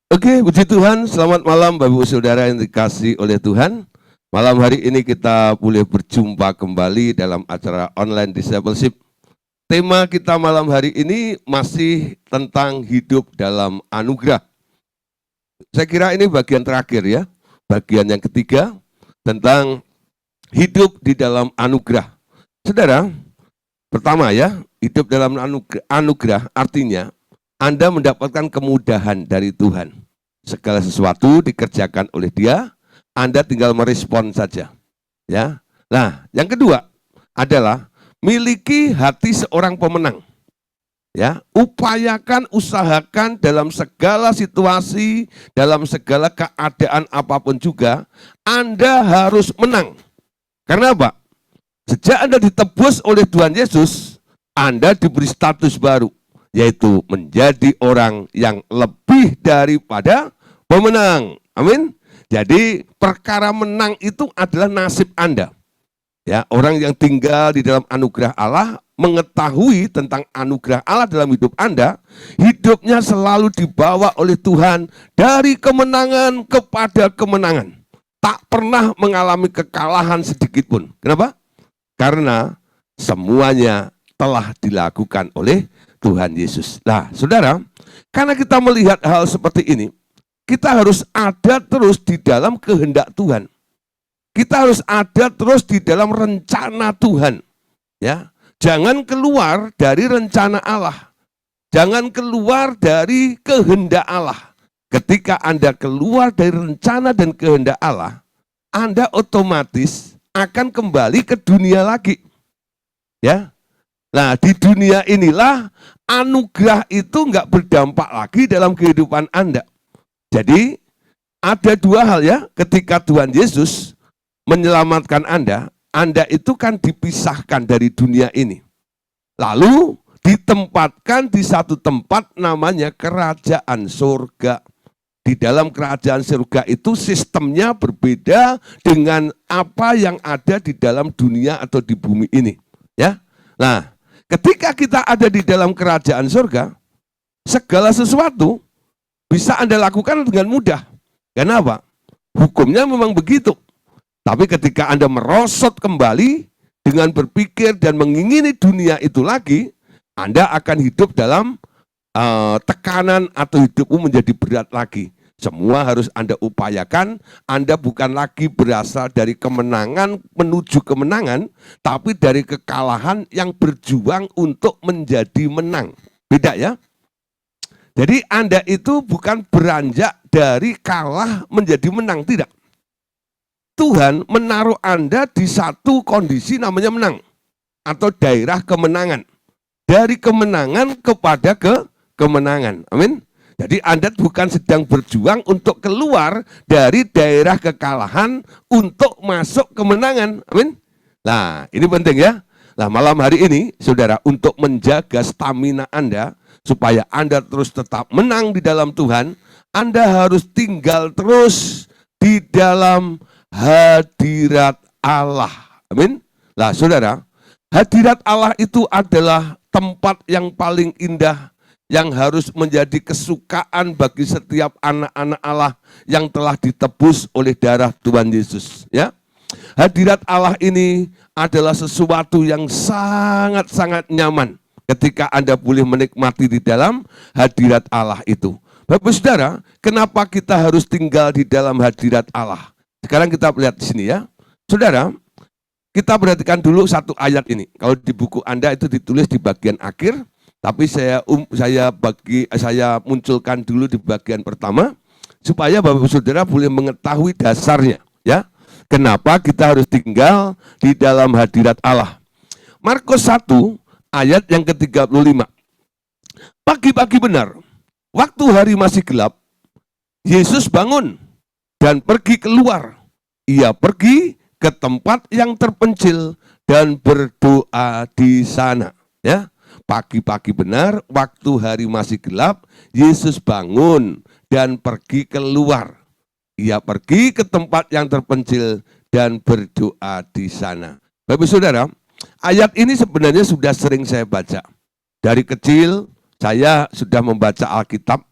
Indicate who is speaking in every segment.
Speaker 1: Oke, puji Tuhan. Selamat malam Bapak Ibu Saudara yang dikasihi oleh Tuhan. Malam hari ini kita boleh berjumpa kembali dalam acara online discipleship. Tema kita malam hari ini masih tentang hidup dalam anugerah. Saya kira ini bagian terakhir ya, bagian yang ketiga tentang hidup di dalam anugerah. Saudara, pertama ya, hidup dalam anugerah artinya Anda mendapatkan kemudahan dari Tuhan. Segala sesuatu dikerjakan oleh Dia, Anda tinggal merespon saja. Ya. Nah, yang kedua adalah miliki hati seorang pemenang. Ya, usahakan dalam segala situasi, dalam segala keadaan apapun juga, Anda harus menang. Karena apa? Sejak Anda ditebus oleh Tuhan Yesus, Anda diberi status baru, yaitu menjadi orang yang lebih daripada pemenang. Amin. Jadi perkara menang itu adalah nasib Anda. Ya, orang yang tinggal di dalam anugerah Allah, mengetahui tentang anugerah Allah dalam hidup Anda, hidupnya selalu dibawa oleh Tuhan dari kemenangan kepada kemenangan. Tak pernah mengalami kekalahan sedikit pun. Kenapa? Karena semuanya telah dilakukan oleh Tuhan Yesus. Nah, saudara, karena kita melihat hal seperti ini, kita harus ada terus di dalam kehendak Tuhan. Kita harus ada terus di dalam rencana Tuhan. Ya, jangan keluar dari rencana Allah. Jangan keluar dari kehendak Allah. Ketika Anda keluar dari rencana dan kehendak Allah, Anda otomatis akan kembali ke dunia lagi. Ya. Nah, di dunia inilah anugerah itu enggak berdampak lagi dalam kehidupan Anda. Jadi, ada dua hal ya, ketika Tuhan Yesus menyelamatkan Anda itu kan dipisahkan dari dunia ini. Lalu ditempatkan di satu tempat namanya kerajaan surga. Di dalam kerajaan surga itu sistemnya berbeda dengan apa yang ada di dalam dunia atau di bumi ini. Ya, nah, ketika kita ada di dalam kerajaan surga, segala sesuatu bisa Anda lakukan dengan mudah. Kenapa? Hukumnya memang begitu. Tapi ketika Anda merosot kembali dengan berpikir dan mengingini dunia itu lagi, Anda akan hidup dalam tekanan atau hidupmu menjadi berat lagi. Semua harus Anda upayakan. Anda bukan lagi berasal dari kemenangan menuju kemenangan, tapi dari kekalahan yang berjuang untuk menjadi menang. Beda ya? Jadi Anda itu bukan beranjak dari kalah menjadi menang, tidak. Tuhan menaruh Anda di satu kondisi namanya menang atau daerah kemenangan. Dari kemenangan kepada kemenangan. Amin. Jadi Anda bukan sedang berjuang untuk keluar dari daerah kekalahan untuk masuk kemenangan. Amin. Nah, ini penting ya. Nah, malam hari ini, saudara, untuk menjaga stamina Anda, supaya Anda terus tetap menang di dalam Tuhan, Anda harus tinggal terus di dalam hadirat Allah. Amin. Nah, saudara, hadirat Allah itu adalah tempat yang paling indah yang harus menjadi kesukaan bagi setiap anak-anak Allah yang telah ditebus oleh darah Tuhan Yesus. Ya, hadirat Allah ini adalah sesuatu yang sangat-sangat nyaman ketika Anda boleh menikmati di dalam hadirat Allah itu. Bapak saudara, kenapa kita harus tinggal di dalam hadirat Allah? Sekarang kita lihat di sini ya. Saudara, kita perhatikan dulu satu ayat ini. Kalau di buku Anda itu ditulis di bagian akhir, tapi saya munculkan dulu di bagian pertama supaya Bapak Saudara boleh mengetahui dasarnya ya. Kenapa kita harus tinggal di dalam hadirat Allah? Markus 1 ayat yang ke-35. Pagi-pagi benar, waktu hari masih gelap, Yesus bangun dan pergi keluar. Ia pergi ke tempat yang terpencil dan berdoa di sana. Ya, pagi-pagi benar, waktu hari masih gelap, Yesus bangun dan pergi keluar. Ia pergi ke tempat yang terpencil dan berdoa di sana. Bapak saudara, ayat ini sebenarnya sudah sering saya baca. Dari kecil saya sudah membaca Alkitab.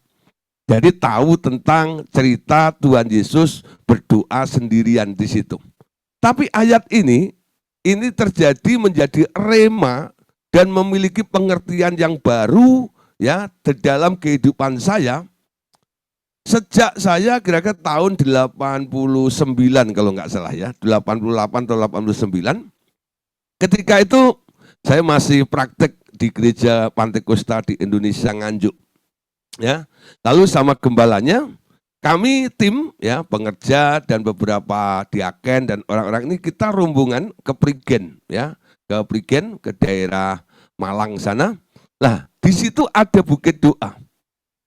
Speaker 1: Jadi tahu tentang cerita Tuhan Yesus berdoa sendirian di situ. Tapi ayat ini terjadi menjadi rema dan memiliki pengertian yang baru ya di dalam kehidupan saya. Sejak saya kira-kira tahun 89 kalau nggak salah ya, 88 atau 89. Ketika itu saya masih praktek di gereja Pantai Kosta di Indonesia Nganjuk. Ya, lalu sama gembalanya kami tim ya pengerja dan beberapa diaken dan orang-orang ini kita rombongan ke Prigen ya, ke daerah Malang sana. Nah, di situ ada bukit doa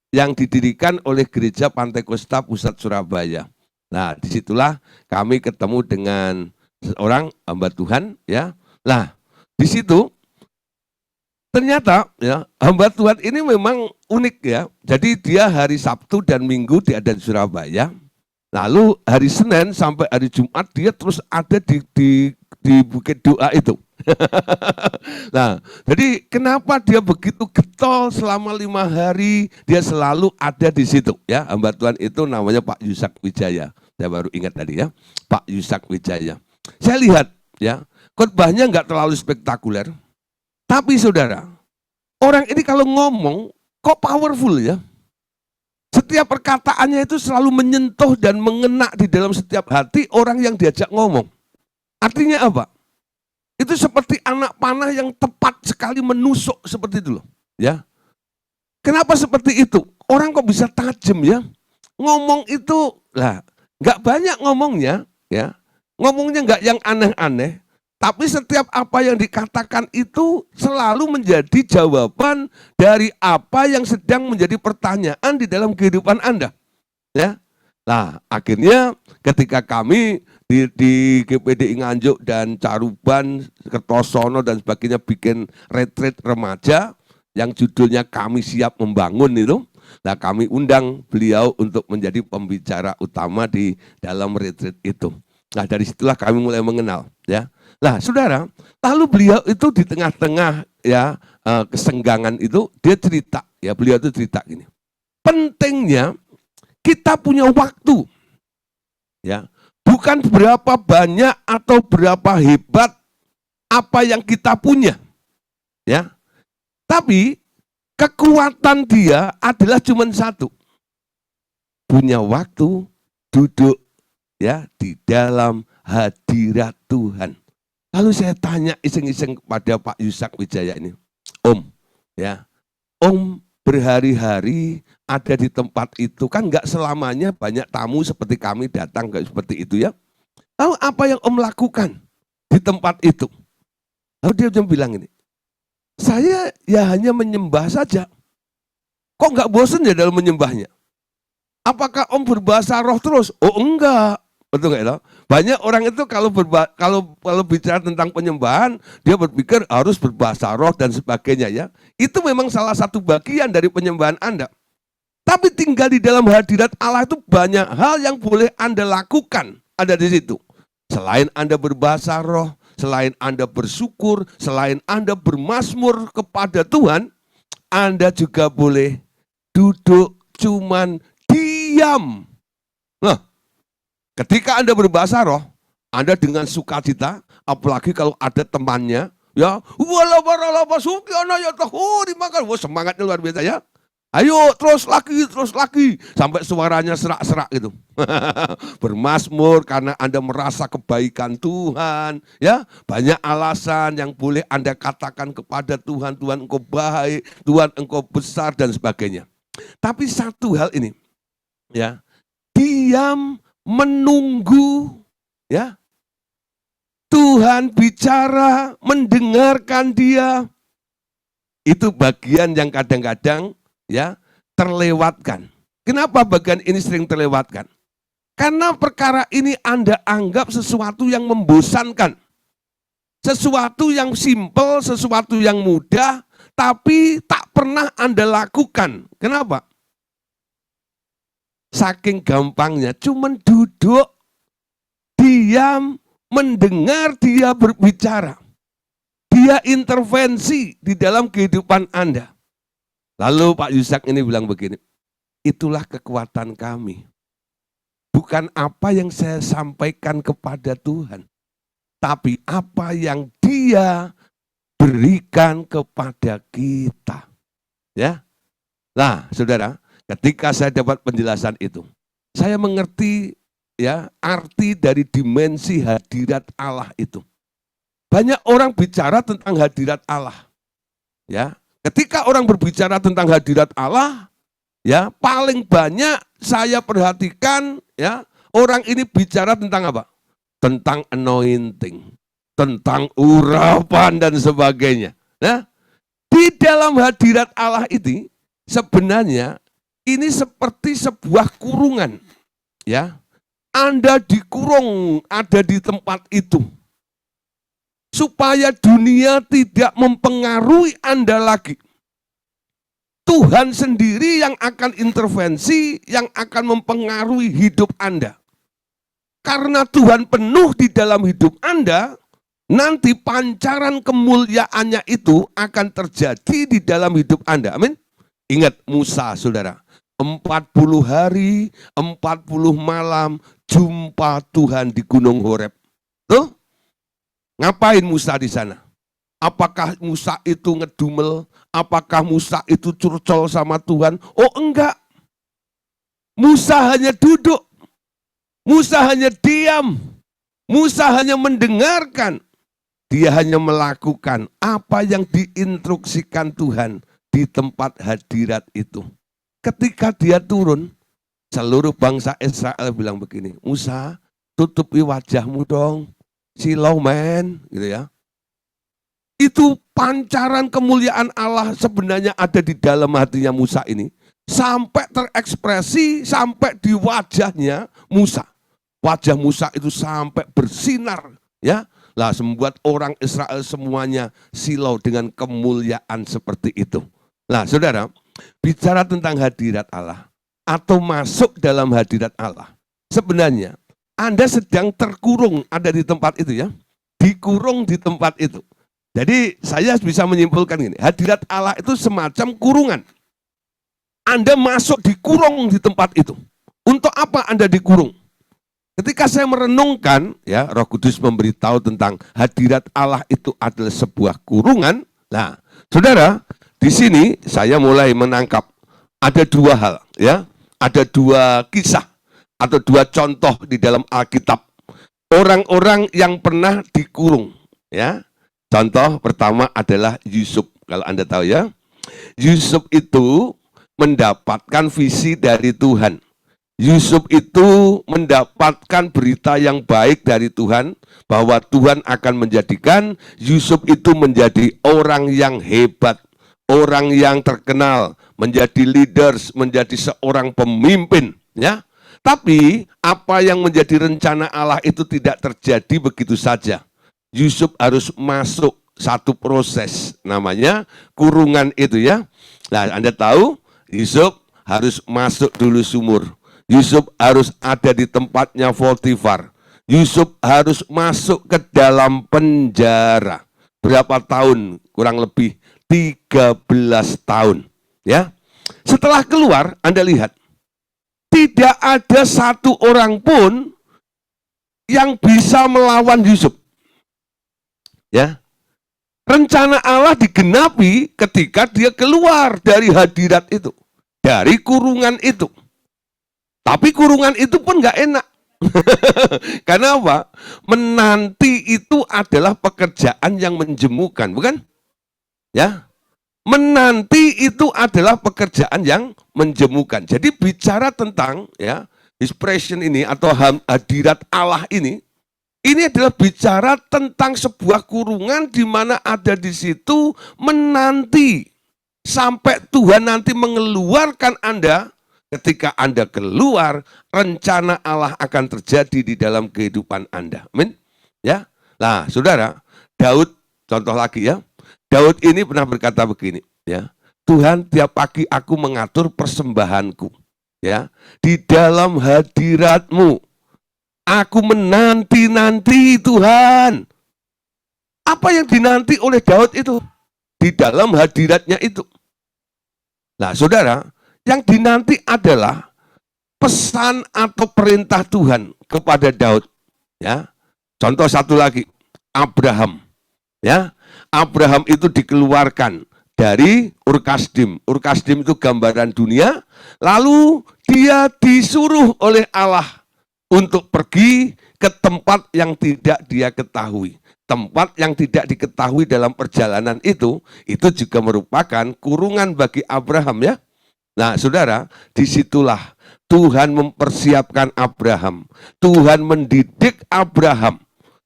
Speaker 1: yang didirikan oleh gereja Pantai Kosta Pusat Surabaya. Nah, disitulah kami ketemu dengan seorang hamba Tuhan ya. Nah, di situ ternyata ya hamba Tuhan ini memang unik ya. Jadi dia hari Sabtu dan Minggu dia ada di Surabaya. Lalu hari Senin sampai hari Jumat dia terus ada di bukit doa itu. Nah, jadi kenapa dia begitu getol selama 5 hari dia selalu ada di situ ya. Hamba Tuhan itu namanya Pak Yusak Wijaya. Saya baru ingat tadi ya, Pak Yusak Wijaya. Saya lihat ya, khotbahnya nggak terlalu spektakuler. Tapi saudara, orang ini kalau ngomong kok powerful ya. Setiap perkataannya itu selalu menyentuh dan mengena di dalam setiap hati orang yang diajak ngomong. Artinya apa? Itu seperti anak panah yang tepat sekali menusuk seperti itu loh. Ya. Kenapa seperti itu? Orang kok bisa tajam ya? Ngomong itu lah, nggak banyak ngomongnya, ya. Ngomongnya nggak yang aneh-aneh. Tapi setiap apa yang dikatakan itu selalu menjadi jawaban dari apa yang sedang menjadi pertanyaan di dalam kehidupan Anda. Ya. Nah, akhirnya ketika kami di GPD Nganjuk dan Caruban, Kertosono dan sebagainya bikin retreat remaja yang judulnya Kami Siap Membangun itu. Nah, kami undang beliau untuk menjadi pembicara utama di dalam retreat itu. Nah, dari situlah kami mulai mengenal, ya. Nah, saudara, lalu beliau itu di tengah-tengah ya kesenggangan itu dia cerita, ya beliau itu cerita gini. Pentingnya kita punya waktu, ya. Bukan berapa banyak atau berapa hebat apa yang kita punya, ya. Tapi kekuatan dia adalah cuma satu, punya waktu duduk ya di dalam hadirat Tuhan. Lalu saya tanya iseng-iseng kepada Pak Yusak Wijaya ini, Om, ya, Om berhari-hari ada di tempat itu, kan nggak selamanya banyak tamu seperti kami datang kayak seperti itu ya. Lalu apa yang Om lakukan di tempat itu? Lalu dia bilang ini, saya ya hanya menyembah saja. Kok nggak bosan ya dalam menyembahnya? Apakah Om berbahasa roh terus? Oh enggak. Betul nggak itu? Banyak orang itu kalau bicara tentang penyembahan, dia berpikir harus berbahasa roh dan sebagainya ya. Itu memang salah satu bagian dari penyembahan Anda. Tapi tinggal di dalam hadirat Allah itu banyak hal yang boleh Anda lakukan ada di situ. Selain Anda berbahasa roh, selain Anda bersyukur, selain Anda bermazmur kepada Tuhan, Anda juga boleh duduk cuman diam. Nah, ketika Anda berbahasa roh, Anda dengan sukacita, apalagi kalau ada temannya, ya, semangatnya luar biasa ya. Ayo terus lagi, sampai suaranya serak-serak gitu. Bermazmur karena Anda merasa kebaikan Tuhan, ya. Banyak alasan yang boleh Anda katakan kepada Tuhan, Tuhan Engkau baik, Tuhan Engkau besar dan sebagainya. Tapi satu hal ini, ya, diam menunggu, ya. Tuhan bicara, mendengarkan dia. Itu bagian yang kadang-kadang ya terlewatkan. Kenapa bagian ini sering terlewatkan? Karena perkara ini Anda anggap sesuatu yang membosankan. Sesuatu yang simpel, sesuatu yang mudah, tapi tak pernah Anda lakukan. Kenapa? Saking gampangnya, cuman duduk, diam, mendengar dia berbicara. Dia intervensi di dalam kehidupan Anda. Lalu Pak Yusak ini bilang begini, itulah kekuatan kami. Bukan apa yang saya sampaikan kepada Tuhan, tapi apa yang Dia berikan kepada kita. Ya. Nah, Saudara, ketika saya dapat penjelasan itu, saya mengerti ya arti dari dimensi hadirat Allah itu. Banyak orang bicara tentang hadirat Allah. Ya, ketika orang berbicara tentang hadirat Allah, ya, paling banyak saya perhatikan ya, orang ini bicara tentang apa? Tentang anointing, tentang urapan dan sebagainya. Nah, di dalam hadirat Allah ini sebenarnya ini seperti sebuah kurungan. Ya. Anda dikurung ada di tempat itu. Supaya dunia tidak mempengaruhi Anda lagi. Tuhan sendiri yang akan intervensi, yang akan mempengaruhi hidup Anda. Karena Tuhan penuh di dalam hidup Anda, nanti pancaran kemuliaannya itu akan terjadi di dalam hidup Anda. Amin. Ingat Musa, Saudara. 40 hari, 40 malam, jumpa Tuhan di Gunung Horeb. Tuh, ngapain Musa di sana? Apakah Musa itu ngedumel? Apakah Musa itu curcol sama Tuhan? Oh enggak. Musa hanya duduk. Musa hanya diam. Musa hanya mendengarkan. Dia hanya melakukan apa yang diinstruksikan Tuhan di tempat hadirat itu. Ketika dia turun, seluruh bangsa Israel bilang begini, Musa, tutupi wajahmu dong, silau men, gitu ya. Itu pancaran kemuliaan Allah sebenarnya ada di dalam hatinya Musa ini, sampai terekspresi, sampai di wajahnya Musa. Wajah Musa itu sampai bersinar, ya. Lah, membuat orang Israel semuanya silau dengan kemuliaan seperti itu. Nah, Saudara, bicara tentang hadirat Allah atau masuk dalam hadirat Allah. Sebenarnya Anda sedang terkurung ada di tempat itu ya. Dikurung di tempat itu. Jadi saya bisa menyimpulkan gini, hadirat Allah itu semacam kurungan. Anda masuk dikurung di tempat itu. Untuk apa Anda dikurung? Ketika saya merenungkan, ya Roh Kudus memberitahu tentang hadirat Allah itu adalah sebuah kurungan. Nah, Saudara, di sini saya mulai menangkap ada dua hal, ya, ada dua kisah atau dua contoh di dalam Alkitab. Orang-orang yang pernah dikurung, ya. Contoh pertama adalah Yusuf. Kalau Anda tahu ya, Yusuf itu mendapatkan visi dari Tuhan. Yusuf itu mendapatkan berita yang baik dari Tuhan, bahwa Tuhan akan menjadikan Yusuf itu menjadi orang yang hebat, orang yang terkenal, menjadi leaders, menjadi seorang pemimpin, ya. Tapi apa yang menjadi rencana Allah itu tidak terjadi begitu saja. Yusuf harus masuk satu proses, namanya kurungan itu ya. Nah, Anda tahu Yusuf harus masuk dulu sumur. Yusuf harus ada di tempatnya Potifar. Yusuf harus masuk ke dalam penjara. Berapa tahun? Kurang lebih 13 tahun. Ya. Setelah keluar, Anda lihat, tidak ada satu orang pun yang bisa melawan Yusuf. Ya. Rencana Allah digenapi ketika dia keluar dari hadirat itu, dari kurungan itu. Tapi kurungan itu pun nggak enak. Karena apa? Menanti itu adalah pekerjaan yang menjemukan, bukan? Ya. Menanti itu adalah pekerjaan yang menjemukan. Jadi bicara tentang ya, expression ini atau hadirat Allah ini adalah bicara tentang sebuah kurungan di mana ada di situ menanti sampai Tuhan nanti mengeluarkan Anda. Ketika Anda keluar, rencana Allah akan terjadi di dalam kehidupan Anda. Amin. Ya. Nah, Saudara, Daud contoh lagi ya. Daud ini pernah berkata begini, ya. Tuhan, tiap pagi aku mengatur persembahanku, ya. Di dalam hadirat-Mu aku menanti-nanti Tuhan. Apa yang dinanti oleh Daud itu? Di dalam hadiratnya itu. Nah, Saudara, Yang dinanti adalah pesan atau perintah Tuhan kepada Daud. Ya, contoh satu lagi, Abraham. Ya, Abraham itu dikeluarkan dari Ur Kasdim. Ur Kasdim itu gambaran dunia. Lalu dia disuruh oleh Allah untuk pergi ke tempat yang tidak dia ketahui. Tempat yang tidak diketahui dalam perjalanan itu juga merupakan kurungan bagi Abraham ya. Nah saudara, disitulah Tuhan mempersiapkan Abraham. Tuhan mendidik Abraham.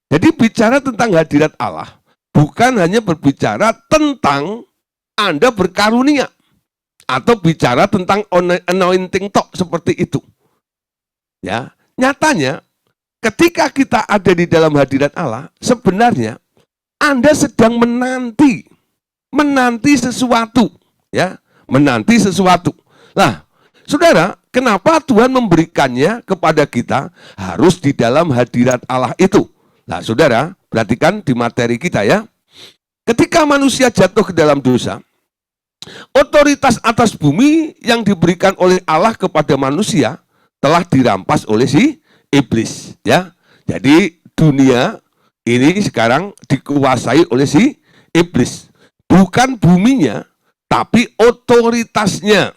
Speaker 1: Jadi bicara tentang hadirat Allah, bukan hanya berbicara tentang Anda berkarunia, atau bicara tentang anointing talk seperti itu. Ya, nyatanya ketika kita ada di dalam hadirat Allah, sebenarnya Anda sedang menanti sesuatu, ya, menanti sesuatu. Nah, saudara, kenapa Tuhan memberikannya kepada kita harus di dalam hadirat Allah itu? Nah, saudara, perhatikan di materi kita ya. Ketika manusia jatuh ke dalam dosa, otoritas atas bumi yang diberikan oleh Allah kepada manusia telah dirampas oleh si iblis, ya. Jadi dunia ini sekarang dikuasai oleh si iblis. Bukan buminya, tapi otoritasnya.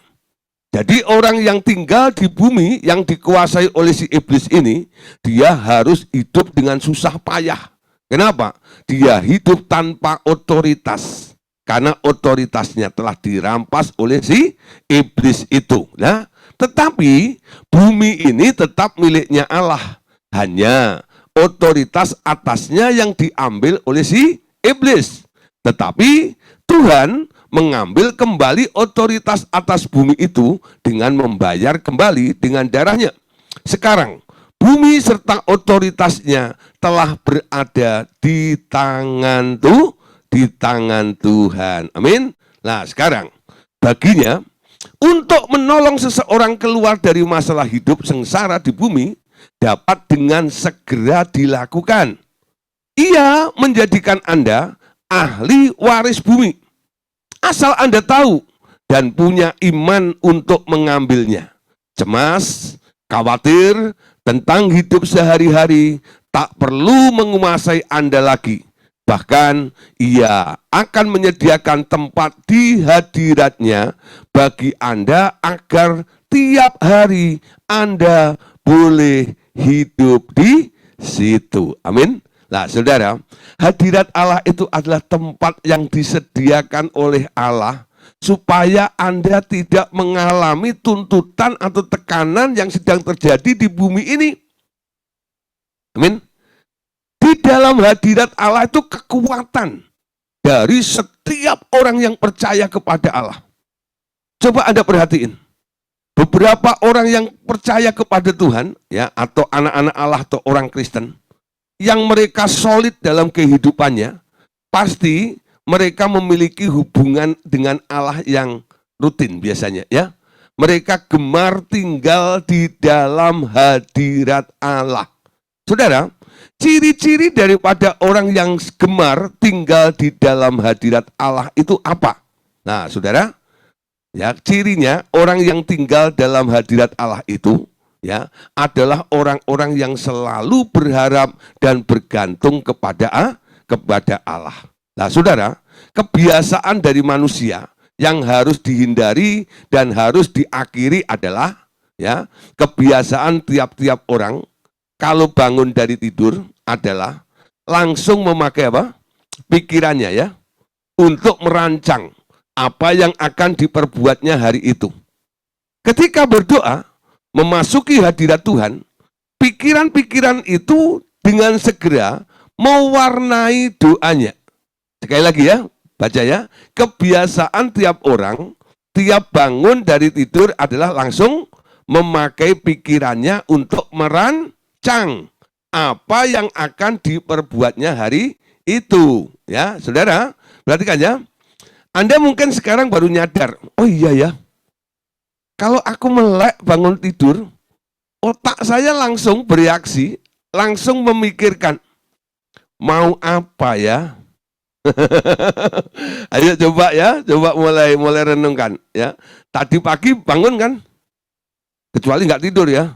Speaker 1: Jadi orang yang tinggal di bumi yang dikuasai oleh si iblis ini, dia harus hidup dengan susah payah. Kenapa? Dia hidup tanpa otoritas. Karena otoritasnya telah dirampas oleh si iblis itu. Nah, tetapi bumi ini tetap miliknya Allah. Hanya otoritas atasnya yang diambil oleh si iblis. Tetapi Tuhan mengambil kembali otoritas atas bumi itu dengan membayar kembali dengan darahnya. Sekarang, bumi serta otoritasnya telah berada di tangan Tuhan. Amin. Nah, sekarang baginya untuk menolong seseorang keluar dari masalah hidup sengsara di bumi dapat dengan segera dilakukan. Ia menjadikan Anda ahli waris bumi. Asal Anda tahu dan punya iman untuk mengambilnya. Cemas, khawatir tentang hidup sehari-hari tak perlu menguasai Anda lagi. Bahkan ia akan menyediakan tempat di hadiratnya bagi Anda agar tiap hari Anda boleh hidup di situ. Amin. Nah, saudara, hadirat Allah itu adalah tempat yang disediakan oleh Allah supaya Anda tidak mengalami tuntutan atau tekanan yang sedang terjadi di bumi ini. Amin. Di dalam hadirat Allah itu kekuatan dari setiap orang yang percaya kepada Allah. Coba Anda perhatiin. Beberapa orang yang percaya kepada Tuhan, ya, atau anak-anak Allah atau orang Kristen, yang mereka solid dalam kehidupannya, pasti mereka memiliki hubungan dengan Allah yang rutin biasanya, ya. Mereka gemar tinggal di dalam hadirat Allah. Saudara, ciri-ciri daripada orang yang gemar tinggal di dalam hadirat Allah itu apa? Nah, saudara, ya, cirinya orang yang tinggal dalam hadirat Allah itu, ya, adalah orang-orang yang selalu berharap dan bergantung kepada Allah. Nah, saudara, kebiasaan dari manusia yang harus dihindari dan harus diakhiri adalah, ya, kebiasaan tiap-tiap orang kalau bangun dari tidur adalah langsung memakai apa? Pikirannya, ya, untuk merancang apa yang akan diperbuatnya hari itu. Ketika berdoa, memasuki hadirat Tuhan, pikiran-pikiran itu dengan segera mewarnai doanya. Sekali lagi ya, baca ya, kebiasaan tiap orang, tiap bangun dari tidur adalah langsung memakai pikirannya untuk merancang apa yang akan diperbuatnya hari itu. Ya, saudara, perhatikan ya. Anda mungkin sekarang baru nyadar, oh iya ya, kalau aku melek bangun tidur, otak saya langsung bereaksi, langsung memikirkan, mau apa ya? Ayo coba ya, coba mulai renungkan ya. Tadi pagi bangun kan? Kecuali nggak tidur ya.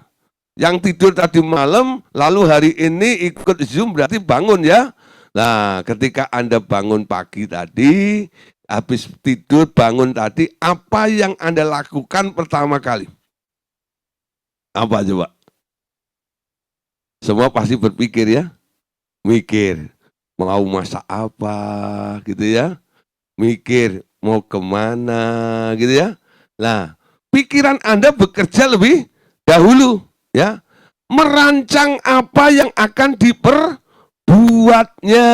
Speaker 1: Yang tidur tadi malam, lalu hari ini ikut Zoom berarti bangun ya. Nah, ketika Anda bangun pagi tadi, habis tidur bangun tadi, apa yang Anda lakukan pertama kali? Apa coba? Semua pasti berpikir ya, mikir mau masak apa gitu ya, mikir mau kemana gitu ya. Nah, pikiran Anda bekerja lebih dahulu ya, merancang apa yang akan diperbuatnya.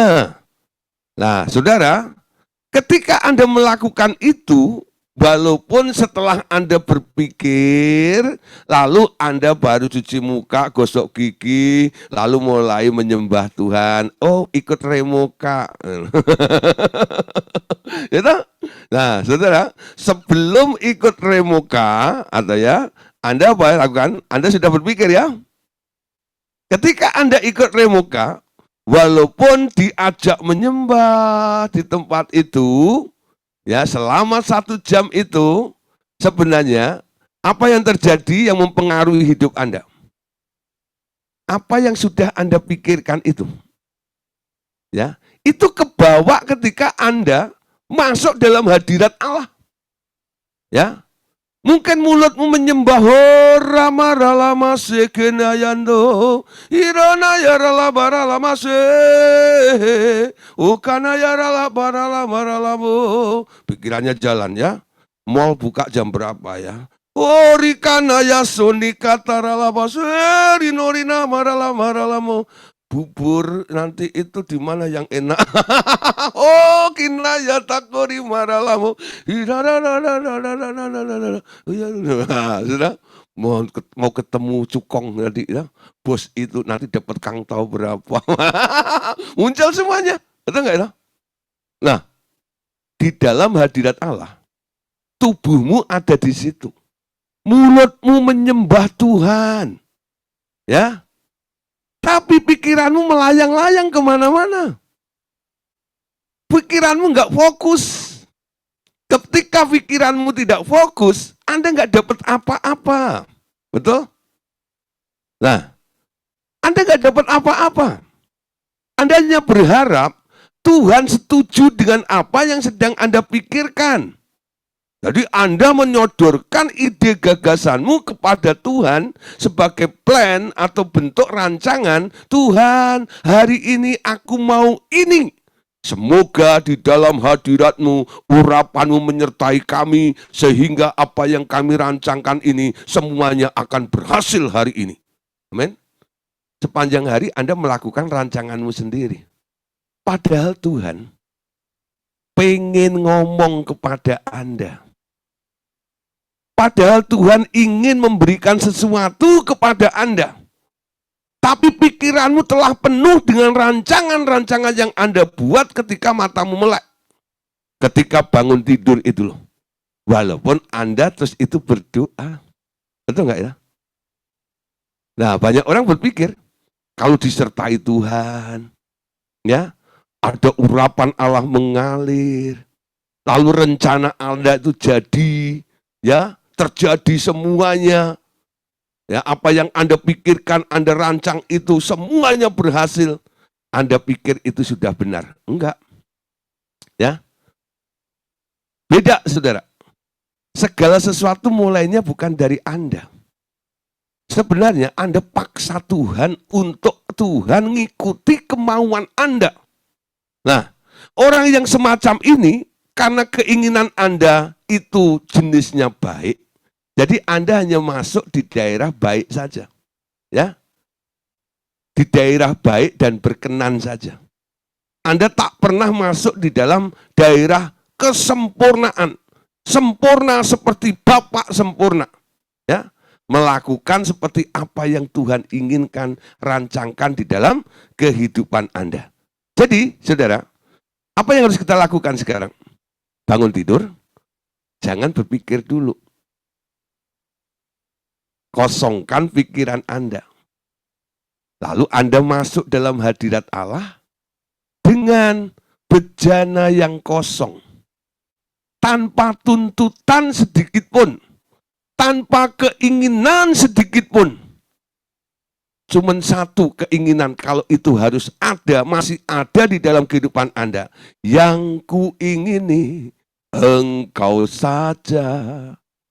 Speaker 1: Nah, saudara, ketika Anda melakukan itu, walaupun setelah Anda berpikir, lalu Anda baru cuci muka, gosok gigi, lalu mulai menyembah Tuhan. Oh, ikut remoka. Gitu? Nah, saudara, sebelum ikut remoka, atau ya, Anda apa yang lakukan? Anda sudah berpikir ya? Ketika Anda ikut remoka, walaupun diajak menyembah di tempat itu, ya selama 1 jam itu, sebenarnya apa yang terjadi yang mempengaruhi hidup Anda? Apa yang sudah Anda pikirkan itu? Ya, itu kebawa ketika Anda masuk dalam hadirat Allah. Ya, mungkin mulutmu menyembah Rama Ralama Sekenayando Irana Yarala Baralama Se Ukana Yarala Baralama Ralamo. Pikirannya jalan ya. Mall buka jam berapa ya? Orikana ya Suni Kataralama Serinorina Maralama Ralamo. Bubur nanti itu di mana yang enak? Oh, kinaya takori maralamu. Sudah mau ketemu cukong tadi ya. Bos itu nanti dapat kang tahu berapa. Muncul semuanya. Betul enggak ya? Nah, di dalam hadirat Allah, tubuhmu ada di situ. Mulutmu menyembah Tuhan. Ya, tapi pikiranmu melayang-layang kemana-mana. Pikiranmu nggak fokus. Ketika pikiranmu tidak fokus, Anda nggak dapat apa-apa. Betul? Nah, Anda nggak dapat apa-apa. Anda hanya berharap Tuhan setuju dengan apa yang sedang Anda pikirkan. Jadi Anda menyodorkan ide gagasanmu kepada Tuhan sebagai plan atau bentuk rancangan. Tuhan, hari ini aku mau ini. Semoga di dalam hadirat-Mu, urapan-Mu menyertai kami, sehingga apa yang kami rancangkan ini semuanya akan berhasil hari ini. Amin. Sepanjang hari Anda melakukan rancanganmu sendiri. Padahal Tuhan pengen ngomong kepada Anda. Padahal Tuhan ingin memberikan sesuatu kepada Anda. Tapi pikiranmu telah penuh dengan rancangan-rancangan yang Anda buat ketika matamu melek. Ketika bangun tidur itu loh. Walaupun Anda terus itu berdoa. Betul nggak ya? Nah, banyak orang berpikir, kalau disertai Tuhan, ya, ada urapan Allah mengalir, lalu rencana Anda itu jadi, ya, terjadi semuanya. Ya, apa yang Anda pikirkan, Anda rancang itu semuanya berhasil. Anda pikir itu sudah benar. Enggak. Ya. Beda, Saudara. Segala sesuatu mulainya bukan dari Anda. Sebenarnya Anda paksa Tuhan untuk Tuhan ngikuti kemauan Anda. Nah, orang yang semacam ini karena keinginan Anda itu jenisnya baik, jadi Anda hanya masuk di daerah baik saja. Ya. Di daerah baik dan berkenan saja. Anda tak pernah masuk di dalam daerah kesempurnaan. Sempurna seperti Bapak sempurna. Ya. Melakukan seperti apa yang Tuhan inginkan, rancangkan di dalam kehidupan Anda. Jadi, Saudara, apa yang harus kita lakukan sekarang? Bangun tidur, jangan berpikir dulu. Kosongkan pikiran Anda. Lalu Anda masuk dalam hadirat Allah dengan bejana yang kosong, tanpa tuntutan sedikit pun, tanpa keinginan sedikit pun. Cuman satu keinginan, kalau itu harus ada, masih ada di dalam kehidupan Anda. Yang kuingini Engkau saja,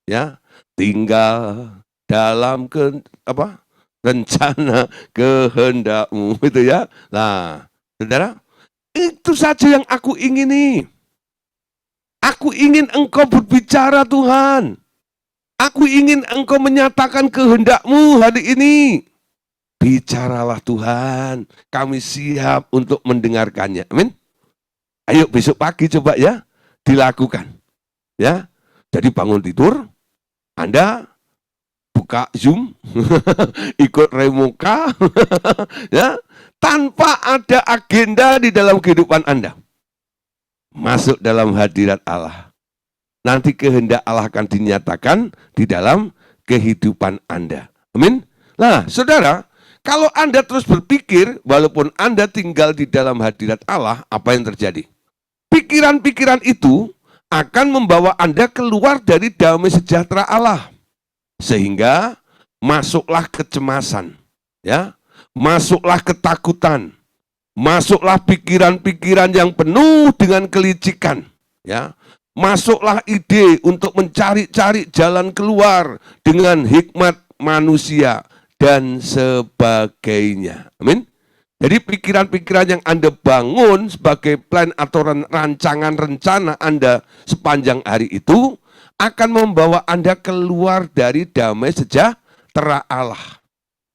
Speaker 1: ya, tinggal dalam rencana kehendak-Mu, itu ya. Nah, saudara, itu saja yang aku ingini. Aku ingin Engkau berbicara, Tuhan. Aku ingin Engkau menyatakan kehendak-Mu hari ini. Bicaralah Tuhan, kami siap untuk mendengarkannya. Amin. Ayo besok pagi coba ya, dilakukan. Ya, jadi bangun tidur, Anda buka Zoom, ikut Remoka, ya, tanpa ada agenda di dalam kehidupan Anda. Masuk dalam hadirat Allah. Nanti kehendak Allah akan dinyatakan di dalam kehidupan Anda. Amin. Nah, saudara, kalau Anda terus berpikir, walaupun Anda tinggal di dalam hadirat Allah, apa yang terjadi? Pikiran-pikiran itu akan membawa Anda keluar dari damai sejahtera Allah. Sehingga masuklah kecemasan, ya, masuklah ketakutan, masuklah pikiran-pikiran yang penuh dengan kelicikan, ya. Masuklah ide untuk mencari-cari jalan keluar dengan hikmat manusia dan sebagainya. Amin. Jadi pikiran-pikiran yang Anda bangun sebagai plan atau rancangan rencana Anda sepanjang hari itu akan membawa Anda keluar dari damai sejahtera Allah.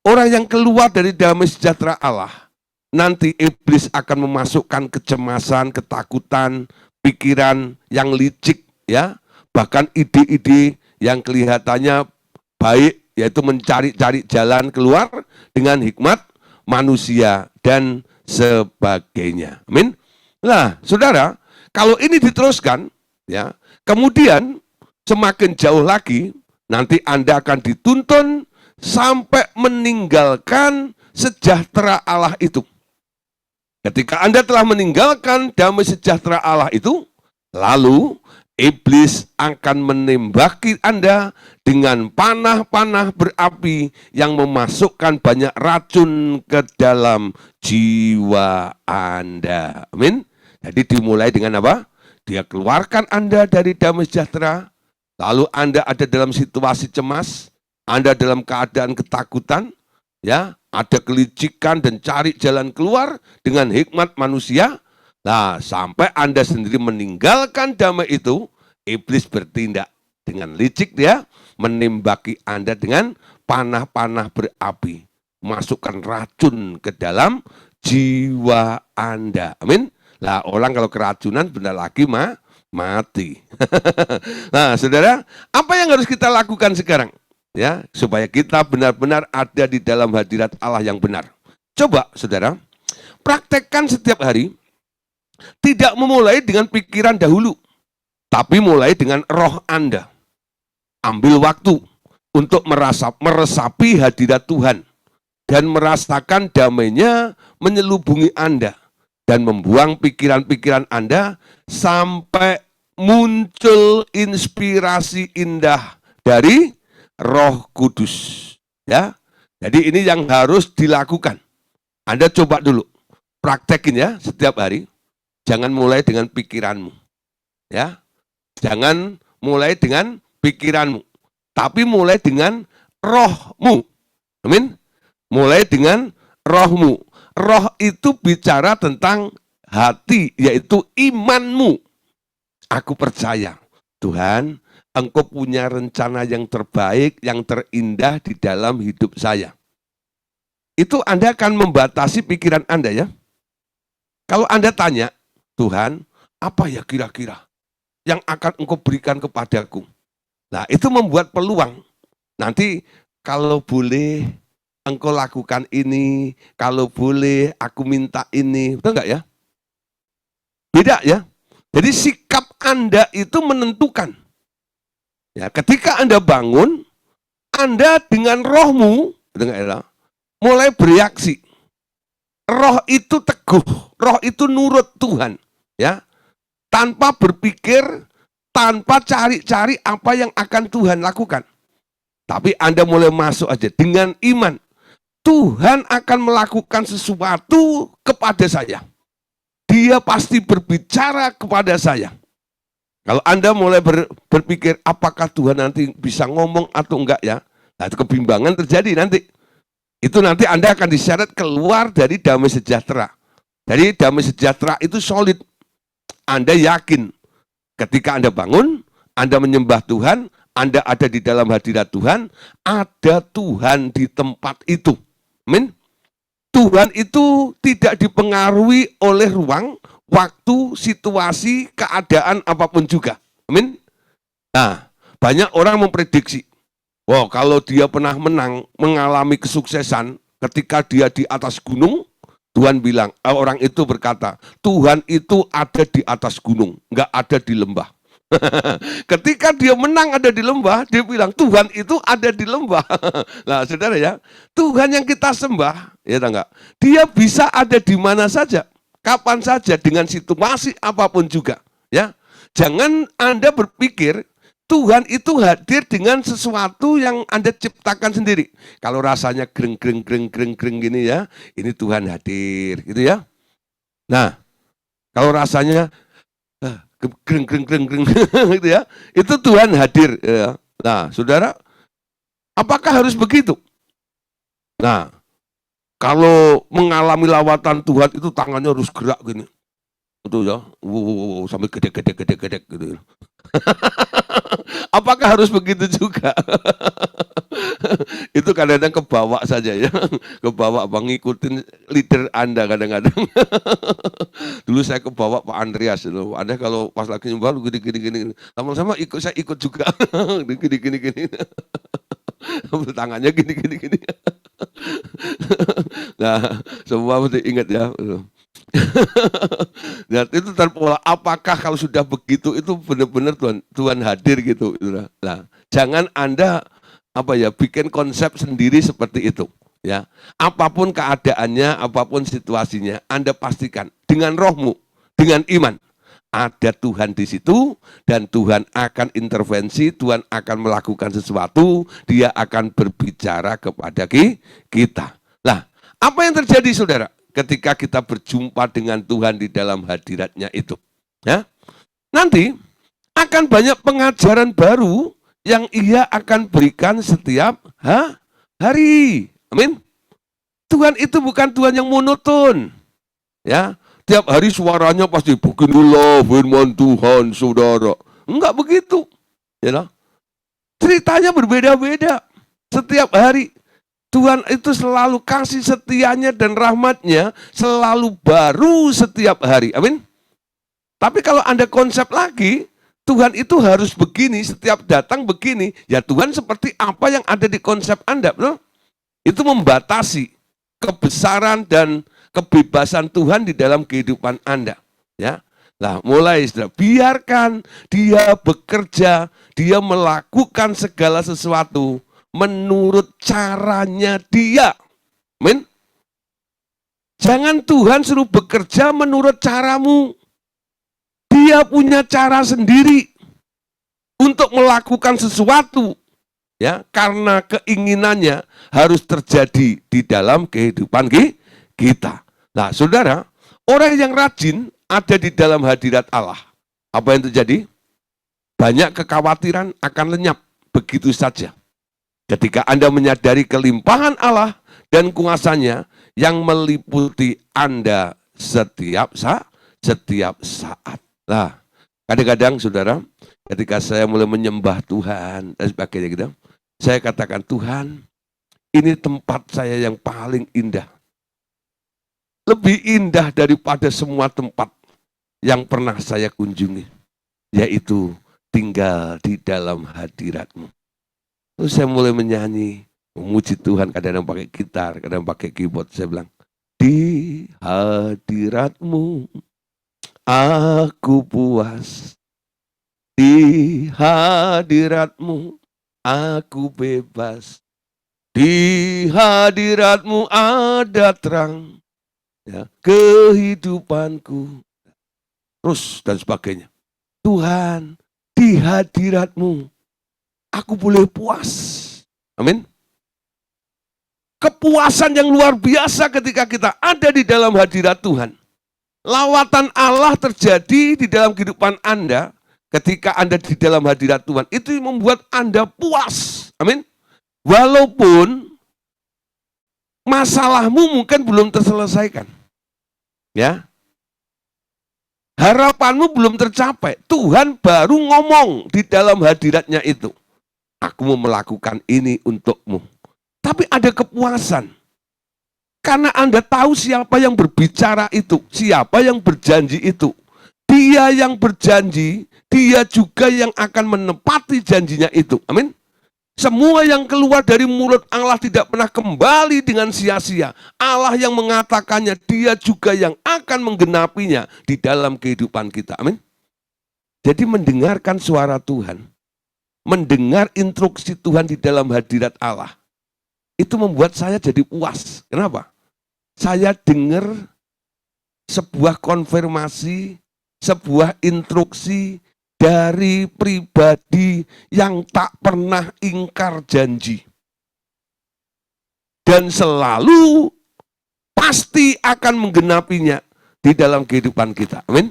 Speaker 1: Orang yang keluar dari damai sejahtera Allah, nanti iblis akan memasukkan kecemasan, ketakutan, pikiran yang licik, ya, bahkan ide-ide yang kelihatannya baik, yaitu mencari-cari jalan keluar dengan hikmat manusia dan sebagainya. Amin. Nah, saudara, kalau ini diteruskan, ya, kemudian semakin jauh lagi, nanti Anda akan dituntun sampai meninggalkan sejahtera Allah itu. Ketika Anda telah meninggalkan damai sejahtera Allah itu, lalu iblis akan menembaki Anda dengan panah-panah berapi yang memasukkan banyak racun ke dalam jiwa Anda. Amin. Jadi dimulai dengan apa? Dia keluarkan Anda dari damai sejahtera, lalu Anda ada dalam situasi cemas, Anda dalam keadaan ketakutan, ya, ada kelicikan dan cari jalan keluar dengan hikmat manusia. Nah, sampai Anda sendiri meninggalkan damai itu, iblis bertindak dengan licik, dia menembaki Anda dengan panah-panah berapi, masukkan racun ke dalam jiwa Anda. Amin. Nah, orang kalau keracunan benar lagi mati. Nah, saudara, apa yang harus kita lakukan sekarang? Ya, supaya kita benar-benar ada di dalam hadirat Allah yang benar. Coba, saudara, praktekkan setiap hari, tidak memulai dengan pikiran dahulu, tapi mulai dengan roh Anda. Ambil waktu untuk meresapi hadirat Tuhan dan merasakan damainya menyelubungi Anda dan membuang pikiran-pikiran Anda sampai muncul inspirasi indah dari Roh Kudus, ya. Jadi ini yang harus dilakukan. Anda coba dulu, praktekin ya setiap hari. Jangan mulai dengan pikiranmu, ya. Jangan mulai dengan pikiranmu, tapi mulai dengan rohmu. Amin. Mulai dengan rohmu. Roh itu bicara tentang hati, yaitu imanmu. Aku percaya, Tuhan, Engkau punya rencana yang terbaik, yang terindah di dalam hidup saya. Itu Anda akan membatasi pikiran Anda, ya. Kalau Anda tanya, Tuhan, apa ya kira-kira yang akan Engkau berikan kepadaku? Nah, itu membuat peluang. Nanti kalau boleh Engkau lakukan ini, kalau boleh aku minta ini. Betul enggak ya? Beda ya. Jadi sikap Anda itu menentukan. Ya, ketika Anda bangun, Anda dengan rohmu mulai bereaksi. Roh itu teguh, roh itu nurut Tuhan. Ya, tanpa berpikir, tanpa cari-cari apa yang akan Tuhan lakukan. Tapi Anda mulai masuk aja dengan iman. Tuhan akan melakukan sesuatu kepada saya. Dia pasti berbicara kepada saya. Kalau Anda mulai berpikir apakah Tuhan nanti bisa ngomong atau enggak ya, nah itu kebimbangan terjadi nanti. Itu nanti Anda akan diseret keluar dari damai sejahtera. Jadi damai sejahtera itu solid. Anda yakin ketika Anda bangun, Anda menyembah Tuhan, Anda ada di dalam hadirat Tuhan, ada Tuhan di tempat itu. Amin. Tuhan itu tidak dipengaruhi oleh ruang, waktu, situasi, keadaan apapun juga. Amin. Nah, banyak orang memprediksi, wow, kalau dia pernah menang, mengalami kesuksesan, ketika dia di atas gunung, Tuhan bilang, orang itu berkata, Tuhan itu ada di atas gunung, nggak ada di lembah. Ketika dia menang ada di lembah, dia bilang Tuhan itu ada di lembah. Nah, saudara ya, Tuhan yang kita sembah, ya enggak, dia bisa ada di mana saja, kapan saja, dengan situasi apapun juga. Ya, jangan Anda berpikir Tuhan itu hadir dengan sesuatu yang Anda ciptakan sendiri. Kalau rasanya greng gini ya, ini Tuhan hadir, gitu ya. Nah, kalau rasanya greng gitu ya, itu Tuhan hadir ya. Nah, saudara, apakah harus begitu? Nah, kalau mengalami lawatan Tuhan itu tangannya harus gerak gini, itu ya, sampai gedek gitu. Apakah harus begitu juga? Itu kadang-kadang kebawa saja ya, kebawa bang, ngikutin leader Anda kadang-kadang. Dulu saya kebawa Pak Andreas itu, Anda kalau pas lagi nyembah gini, sama-sama saya ikut juga, gini. Tangannya gini. Nah, semua mesti ingat ya. Dan itu terpola. Apakah kalau sudah begitu itu benar-benar Tuhan hadir gitu. Nah, jangan Anda bikin konsep sendiri seperti itu. Ya, apapun keadaannya, apapun situasinya, Anda pastikan dengan rohmu, dengan iman. Ada Tuhan di situ dan Tuhan akan intervensi, Tuhan akan melakukan sesuatu, Dia akan berbicara kepada kita. Nah, apa yang terjadi saudara ketika kita berjumpa dengan Tuhan di dalam hadiratnya itu? Ya, nanti akan banyak pengajaran baru yang Ia akan berikan setiap hari. Amin. Tuhan itu bukan Tuhan yang monoton. Ya, tiap hari suaranya pasti beginilah firman Tuhan, saudara. Enggak begitu. Ya, ceritanya berbeda-beda. Setiap hari Tuhan itu selalu kasih setianya dan rahmatnya selalu baru setiap hari. Amin. Tapi kalau Anda konsep lagi, Tuhan itu harus begini, setiap datang begini. Ya Tuhan seperti apa yang ada di konsep Anda, bro? Itu membatasi kebesaran dan kebebasan Tuhan di dalam kehidupan Anda. Ya, nah mulai biarkan Dia bekerja, Dia melakukan segala sesuatu menurut caranya Dia. Amin. Jangan Tuhan suruh bekerja menurut caramu. Dia punya cara sendiri untuk melakukan sesuatu. Ya, karena keinginannya harus terjadi di dalam kehidupan kita. Nah, saudara, orang yang rajin ada di dalam hadirat Allah. Apa yang terjadi? Banyak kekhawatiran akan lenyap begitu saja. Ketika Anda menyadari kelimpahan Allah dan kuasanya yang meliputi Anda setiap saat. Nah, kadang-kadang saudara, ketika saya mulai menyembah Tuhan dan sebagainya gitu, saya katakan, Tuhan, ini tempat saya yang paling indah. Lebih indah daripada semua tempat yang pernah saya kunjungi. Yaitu tinggal di dalam hadirat-Mu. Terus saya mulai menyanyi, memuji Tuhan, kadang-kadang pakai gitar, kadang pakai keyboard. Saya bilang, di hadirat-Mu aku puas. Di hadirat-Mu aku bebas, di hadirat-Mu ada terang, ya, kehidupanku. terus dan sebagainya. Tuhan, di hadirat-Mu aku boleh puas. Amin. Kepuasan yang luar biasa ketika kita ada di dalam hadirat Tuhan. Lawatan Allah terjadi di dalam kehidupan Anda ketika Anda di dalam hadirat Tuhan. Itu membuat Anda puas. Amin. Walaupun masalahmu mungkin belum terselesaikan. Ya. Harapanmu belum tercapai. Tuhan baru ngomong di dalam hadiratnya itu. Aku mau melakukan ini untukmu. Tapi ada kepuasan. Karena Anda tahu siapa yang berbicara itu. Siapa yang berjanji itu. Dia yang berjanji, dia juga yang akan menepati janjinya itu. Amin. Semua yang keluar dari mulut Allah tidak pernah kembali dengan sia-sia. Allah yang mengatakannya, dia juga yang akan menggenapinya di dalam kehidupan kita. Amin. Jadi mendengarkan suara Tuhan, mendengar instruksi Tuhan di dalam hadirat Allah, itu membuat saya jadi puas. Kenapa? Saya dengar sebuah konfirmasi, sebuah instruksi dari pribadi yang tak pernah ingkar janji. Dan selalu pasti akan menggenapinya di dalam kehidupan kita. Amin.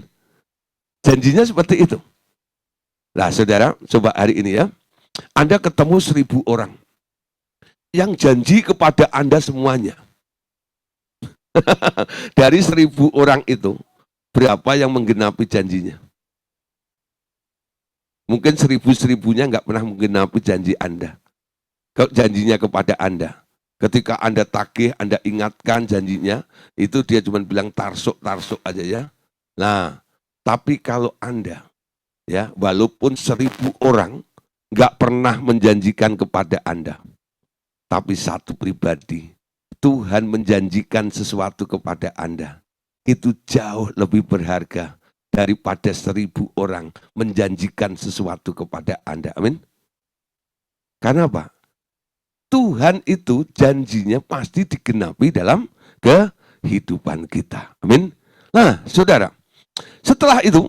Speaker 1: Janjinya seperti itu. Nah saudara, coba hari ini ya. Anda ketemu 1000 orang. Yang janji kepada Anda semuanya. Dari 1000 orang itu, berapa yang menggenapi janjinya? Mungkin 1000-1000-nya nggak pernah menggenapi janji Anda. Janjinya kepada Anda. Ketika Anda tagih, Anda ingatkan janjinya, itu dia cuma bilang tarsuk-tarsuk aja ya. Nah, tapi kalau Anda, ya walaupun 1000 orang nggak pernah menjanjikan kepada Anda, tapi satu pribadi, Tuhan menjanjikan sesuatu kepada Anda. Itu jauh lebih berharga daripada 1000 orang menjanjikan sesuatu kepada Anda. Amin. Karena apa? Tuhan itu janjinya pasti digenapi dalam kehidupan kita. Amin. Nah, saudara, setelah itu,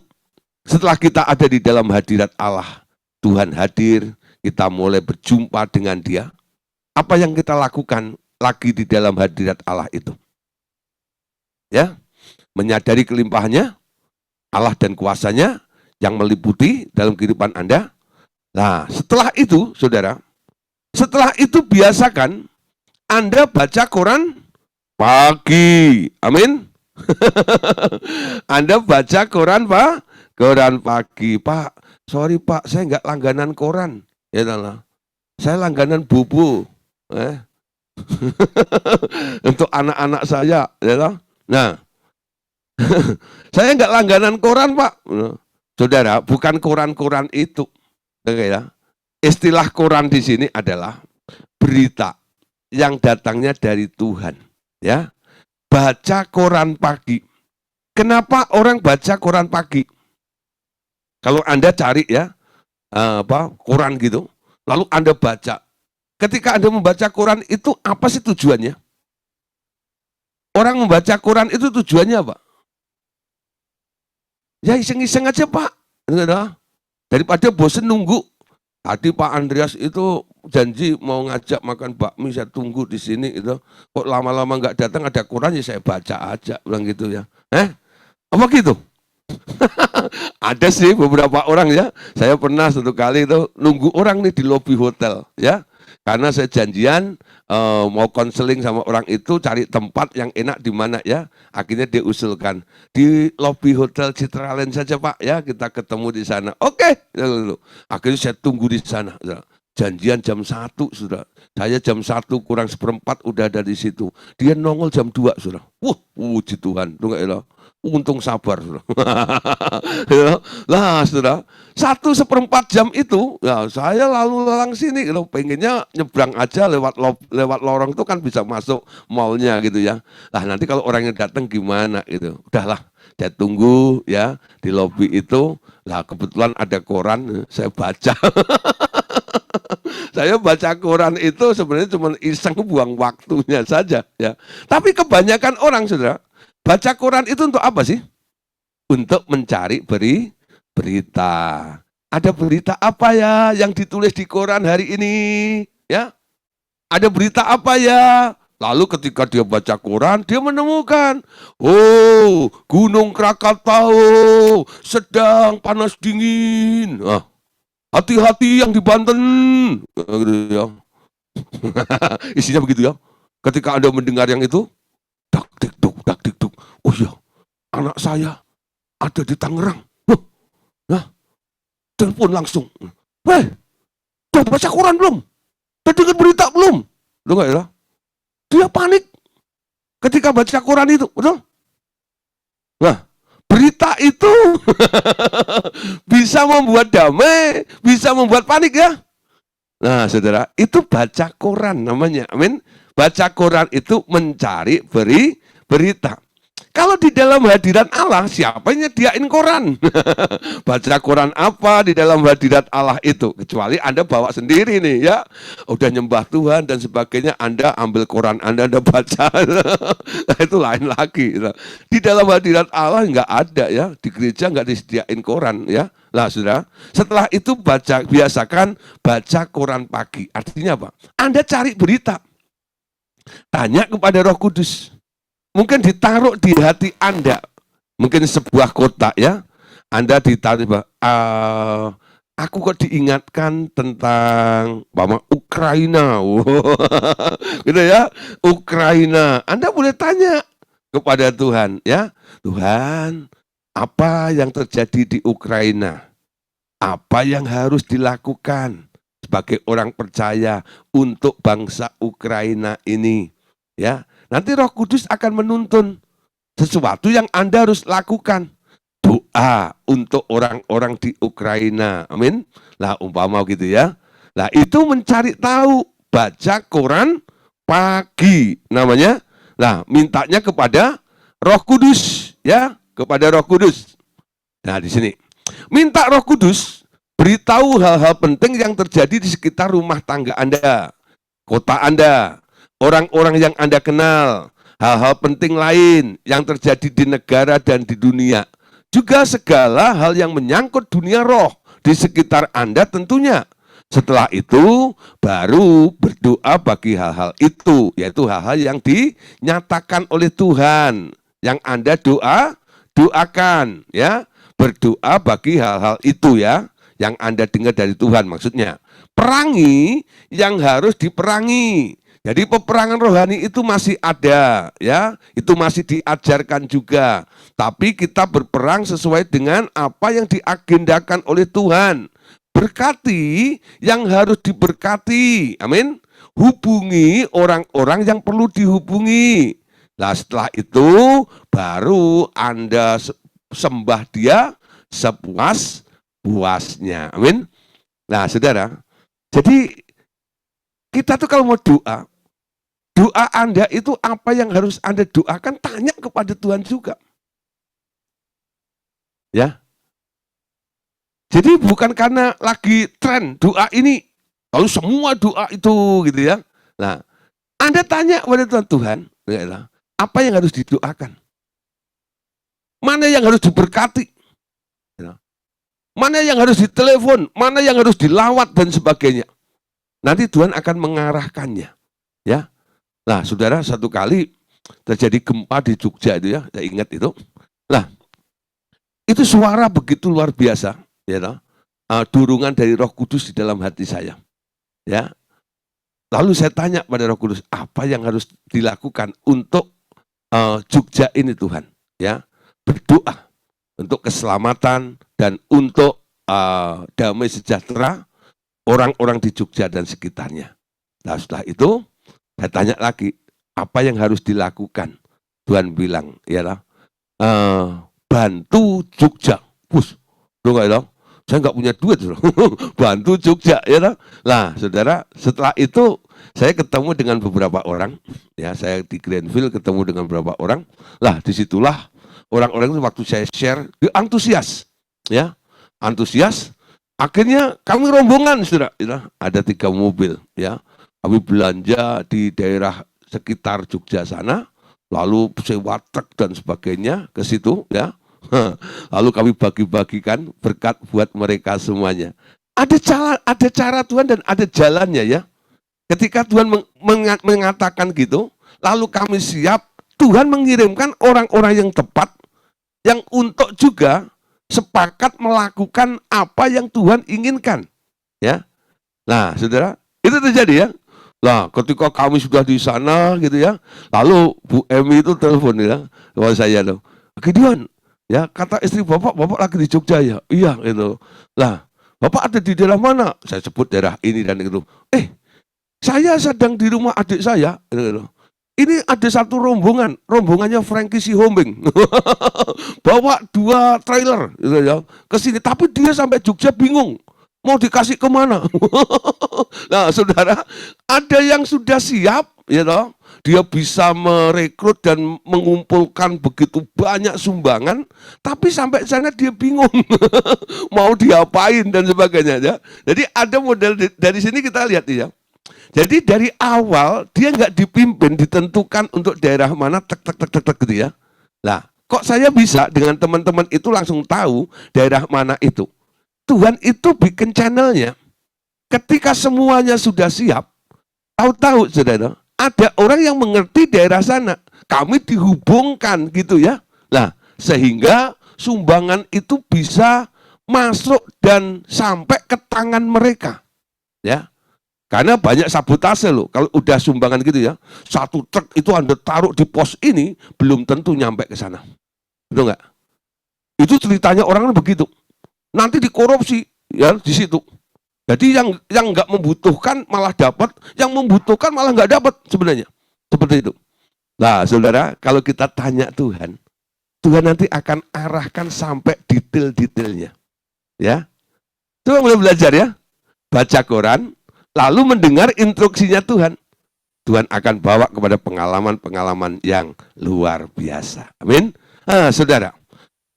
Speaker 1: setelah kita ada di dalam hadirat Allah, Tuhan hadir, kita mulai berjumpa dengan Dia. Apa yang kita lakukan lagi di dalam hadirat Allah itu? Ya, menyadari kelimpahannya, Allah dan kuasanya yang meliputi dalam kehidupan Anda. Nah, setelah itu, saudara, setelah itu biasakan Anda baca koran pagi. Amin. Anda baca koran Pak? Koran pagi. Pak, sorry Pak, saya nggak langganan koran. Ya Allah. Saya langganan bubu. Untuk anak-anak saya, ya toh? Nah, saya nggak langganan koran Pak. Saudara, bukan koran-koran itu. Oke ya. Istilah koran di sini adalah berita yang datangnya dari Tuhan. Ya, baca koran pagi. Kenapa orang baca koran pagi? Kalau Anda cari ya, koran gitu, lalu Anda baca. Ketika Anda membaca koran itu apa sih tujuannya? Orang membaca koran itu tujuannya apa? Ya iseng-iseng aja Pak. Daripada bosen nunggu. Tadi Pak Andreas itu janji mau ngajak makan bakmi, saya tunggu di sini itu. Kok lama-lama nggak datang, ada koran ya saya baca aja, bilang gitu ya. Apa gitu? Ada sih beberapa orang ya. Saya pernah satu kali itu nunggu orang nih di lobi hotel ya. Karena saya janjian mau konseling sama orang itu, cari tempat yang enak di mana ya. Akhirnya dia usulkan di lobi hotel Citraland saja Pak ya, kita ketemu di sana. Oke. Akhirnya saya tunggu di sana. Janjian jam 1 sudah. Saya jam 1 kurang seperempat udah ada di situ. Dia nongol jam 2 sudah. Puji Tuhan. Tunggu ya. Untung sabar, sudah. Lah, sudah 1/4 jam itu, ya saya lalu lalang sini, gitu. Pengennya nyebrang aja lewat lorong itu kan bisa masuk mallnya gitu ya. Lah nanti kalau orangnya datang gimana gitu. Udahlah, saya tunggu ya di lobi itu. Lah kebetulan ada koran, saya baca. Saya baca koran itu sebenarnya cuma iseng buang waktunya saja ya. Tapi kebanyakan orang saudara, baca koran itu untuk apa sih? untuk mencari berita. Ada berita apa ya yang ditulis di koran hari ini? Ya, ada berita apa ya? Lalu ketika dia baca koran, dia menemukan, oh, Gunung Krakatau sedang panas dingin. Hati-hati yang di Banten. Gitu ya. Isinya begitu ya. Ketika Anda mendengar yang itu, dak dik duk. Oh ya, anak saya ada di Tangerang. Nah, telepon langsung. Hei, udah baca koran belum? Udah dengar berita belum? Udah enggak ya? Dia panik ketika baca koran itu, betul? Nah, berita itu bisa membuat damai, bisa membuat panik ya. Nah, saudara, itu baca koran namanya. Amin. Baca koran itu mencari berita. Kalau di dalam hadirat Allah, siapa yang nyediain koran? Baca koran apa di dalam hadirat Allah itu? Kecuali Anda bawa sendiri nih ya. Udah nyembah Tuhan dan sebagainya, Anda ambil koran Anda baca. Itu lain lagi. Di dalam hadirat Allah nggak ada ya. Di gereja nggak disediain koran ya. Lah saudara, setelah itu biasakan baca koran pagi. Artinya apa? Anda cari berita. Tanya kepada Roh Kudus. Mungkin ditaruh di hati Anda, mungkin sebuah kotak ya, Anda ditaruh, aku kok diingatkan tentang Ukraina, gitu ya, Ukraina. Anda boleh tanya kepada Tuhan ya, Tuhan, apa yang terjadi di Ukraina? Apa yang harus dilakukan sebagai orang percaya untuk bangsa Ukraina ini? Ya, nanti Roh Kudus akan menuntun sesuatu yang Anda harus lakukan. Doa untuk orang-orang di Ukraina. Amin. Lah umpama gitu ya. Lah itu mencari tahu, baca koran pagi namanya. Lah mintanya kepada Roh Kudus ya, kepada Roh Kudus. Nah, di sini minta Roh Kudus beritahu hal-hal penting yang terjadi di sekitar rumah tangga Anda, kota Anda, orang-orang yang Anda kenal, hal-hal penting lain yang terjadi di negara dan di dunia. Juga segala hal yang menyangkut dunia roh di sekitar Anda tentunya. Setelah itu, baru berdoa bagi hal-hal itu, yaitu hal-hal yang dinyatakan oleh Tuhan, yang Anda doakan, ya. Berdoa bagi hal-hal itu ya, yang Anda dengar dari Tuhan maksudnya. Perangi yang harus diperangi. Jadi peperangan rohani itu masih ada ya, itu masih diajarkan juga. Tapi kita berperang sesuai dengan apa yang diagendakan oleh Tuhan. Berkati yang harus diberkati. Amin. Hubungi orang-orang yang perlu dihubungi. Nah, setelah itu baru Anda sembah dia sepuas-puasnya. Amin. Nah, saudara, jadi kita tuh kalau mau doa Anda itu apa yang harus Anda doakan, tanya kepada Tuhan juga. Ya. Jadi bukan karena lagi tren doa ini, lalu semua doa itu gitu ya. Nah, Anda tanya kepada Tuhan, apa yang harus didoakan? Mana yang harus diberkati? Mana yang harus ditelepon? Mana yang harus dilawat dan sebagainya? Nanti Tuhan akan mengarahkannya. Ya. Nah, saudara, satu kali terjadi gempa di Jogja itu ya, saya ingat itu. Nah, itu suara begitu luar biasa, ya, dorongan dari Roh Kudus di dalam hati saya. Ya. Lalu saya tanya pada Roh Kudus, apa yang harus dilakukan untuk Jogja ini Tuhan? Ya, berdoa untuk keselamatan dan untuk damai sejahtera orang-orang di Jogja dan sekitarnya. Nah, setelah itu saya tanya lagi, apa yang harus dilakukan? Tuhan bilang, ialah bantu Jogja. Pus, enggak ya? Saya nggak punya duit, bantu Jogja, ya lah. Nah, saudara, setelah itu saya ketemu dengan beberapa orang, ya, saya di Greenville ketemu dengan beberapa orang. Lah, disitulah orang-orang itu waktu saya share, dia antusias, ya, antusias. Akhirnya kami rombongan, saudara, ya, ada 3 mobil, ya, kami belanja di daerah sekitar Jogja sana, lalu sewa truk dan sebagainya ke situ, ya, Lalu kami bagi-bagikan berkat buat mereka semuanya. Ada cara Tuhan dan ada jalannya ya. Ketika Tuhan mengatakan gitu, lalu kami siap, Tuhan mengirimkan orang-orang yang tepat, yang untuk juga sepakat melakukan apa yang Tuhan inginkan. Ya, nah saudara, itu terjadi ya. Nah, ketika kami sudah di sana gitu ya, lalu Bu Emi itu telepon ya, kepada saya loh, Gideon, ya kata istri bapak lagi di Jogja ya, iya gitu. Lah, bapak ada di daerah mana? Saya sebut daerah ini dan itu. Saya sedang di rumah adik saya. Gitu. Ini ada satu rombongannya Frankie Sihombing, bawa 2 trailer gitu ya, ke sini. Tapi dia sampai Jogja bingung. Mau dikasih kemana? Nah, saudara, ada yang sudah siap, ya toh, dia bisa merekrut dan mengumpulkan begitu banyak sumbangan, tapi sampai sana dia bingung mau diapain dan sebagainya. Ya. Jadi ada model dari sini kita lihat ya. Jadi dari awal dia nggak dipimpin, ditentukan untuk daerah mana, tek gitu ya. Nah, kok saya bisa dengan teman-teman itu langsung tahu daerah mana itu? Tuhan itu bikin channelnya. Ketika semuanya sudah siap, tahu-tahu saudara, ada orang yang mengerti daerah sana. Kami dihubungkan gitu ya. Nah, sehingga sumbangan itu bisa masuk dan sampai ke tangan mereka. Ya. Karena banyak sabotase loh. Kalau udah sumbangan gitu ya, 1 truk itu Anda taruh di pos ini, belum tentu nyampe ke sana. Betul nggak? Itu ceritanya orang begitu. Nanti dikorupsi ya di situ. Jadi yang nggak membutuhkan malah dapat, yang membutuhkan malah nggak dapat sebenarnya. Seperti itu. Nah, saudara, kalau kita tanya Tuhan, Tuhan nanti akan arahkan sampai detail-detailnya. Ya, coba mulai belajar ya, baca Quran, lalu mendengar instruksinya Tuhan. Tuhan akan bawa kepada pengalaman-pengalaman yang luar biasa. Amin. Nah, saudara,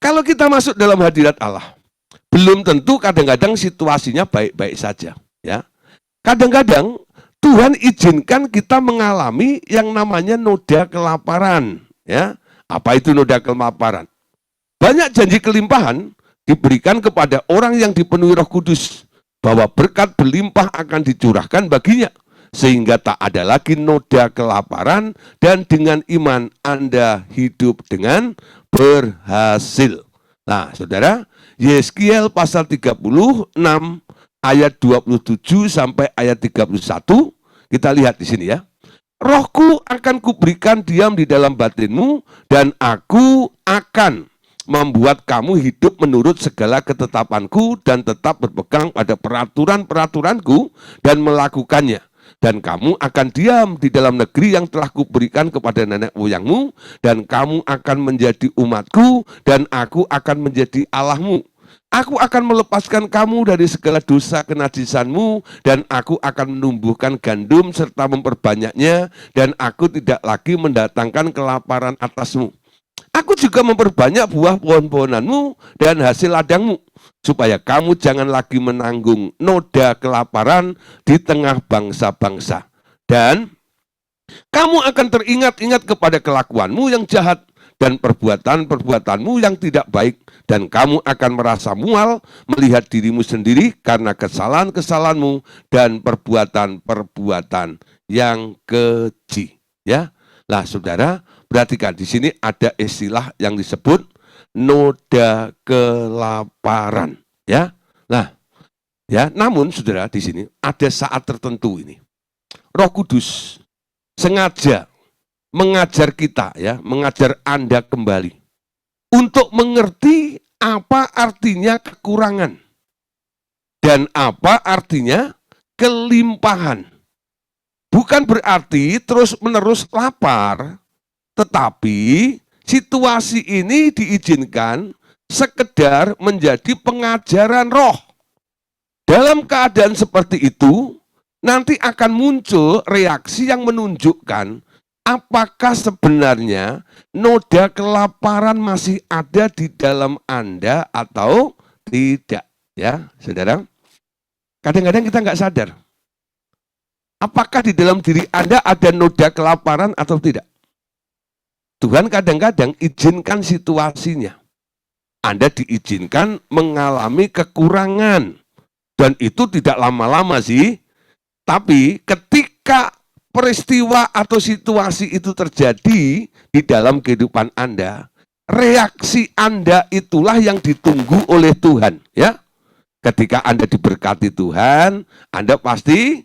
Speaker 1: kalau kita masuk dalam hadirat Allah, belum tentu kadang-kadang situasinya baik-baik saja. Ya, kadang-kadang Tuhan izinkan kita mengalami yang namanya noda kelaparan. Ya, apa itu noda kelaparan? Banyak janji kelimpahan diberikan kepada orang yang dipenuhi Roh Kudus, bahwa berkat berlimpah akan dicurahkan baginya, sehingga tak ada lagi noda kelaparan, dan dengan iman Anda hidup dengan berhasil. Nah, saudara, Yeskiel pasal 36 ayat 27 sampai ayat 31, kita lihat di sini ya. Rohku akan kuberikan diam di dalam batinmu, dan aku akan membuat kamu hidup menurut segala ketetapanku dan tetap berpegang pada peraturan-peraturanku dan melakukannya. Dan kamu akan diam di dalam negeri yang telah kuberikan kepada nenek moyangmu, dan kamu akan menjadi umatku, dan aku akan menjadi Allahmu. Aku akan melepaskan kamu dari segala dosa kenajisanmu, dan aku akan menumbuhkan gandum serta memperbanyaknya, dan aku tidak lagi mendatangkan kelaparan atasmu. Aku juga memperbanyak buah pohon-pohonanmu dan hasil ladangmu, supaya kamu jangan lagi menanggung noda kelaparan di tengah bangsa-bangsa. Dan kamu akan teringat-ingat kepada kelakuanmu yang jahat dan perbuatan-perbuatanmu yang tidak baik, dan kamu akan merasa mual melihat dirimu sendiri karena kesalahan-kesalahanmu dan perbuatan-perbuatan yang keji. Ya, lah saudara, perhatikan di sini ada istilah yang disebut noda kelaparan. Ya, nah, ya, namun saudara di sini ada saat tertentu ini. Roh Kudus sengaja mengajar kita ya, mengajar Anda kembali untuk mengerti apa artinya kekurangan dan apa artinya kelimpahan. Bukan berarti terus-menerus lapar, tetapi situasi ini diizinkan sekedar menjadi pengajaran roh. Dalam keadaan seperti itu, nanti akan muncul reaksi yang menunjukkan apakah sebenarnya noda kelaparan masih ada di dalam Anda atau tidak. Ya, saudara. Kadang-kadang kita nggak sadar. Apakah di dalam diri Anda ada noda kelaparan atau tidak? Tuhan kadang-kadang izinkan situasinya. Anda diizinkan mengalami kekurangan. Dan itu tidak lama-lama sih. Tapi ketika peristiwa atau situasi itu terjadi di dalam kehidupan Anda, reaksi Anda itulah yang ditunggu oleh Tuhan, ya. Ketika Anda diberkati Tuhan, Anda pasti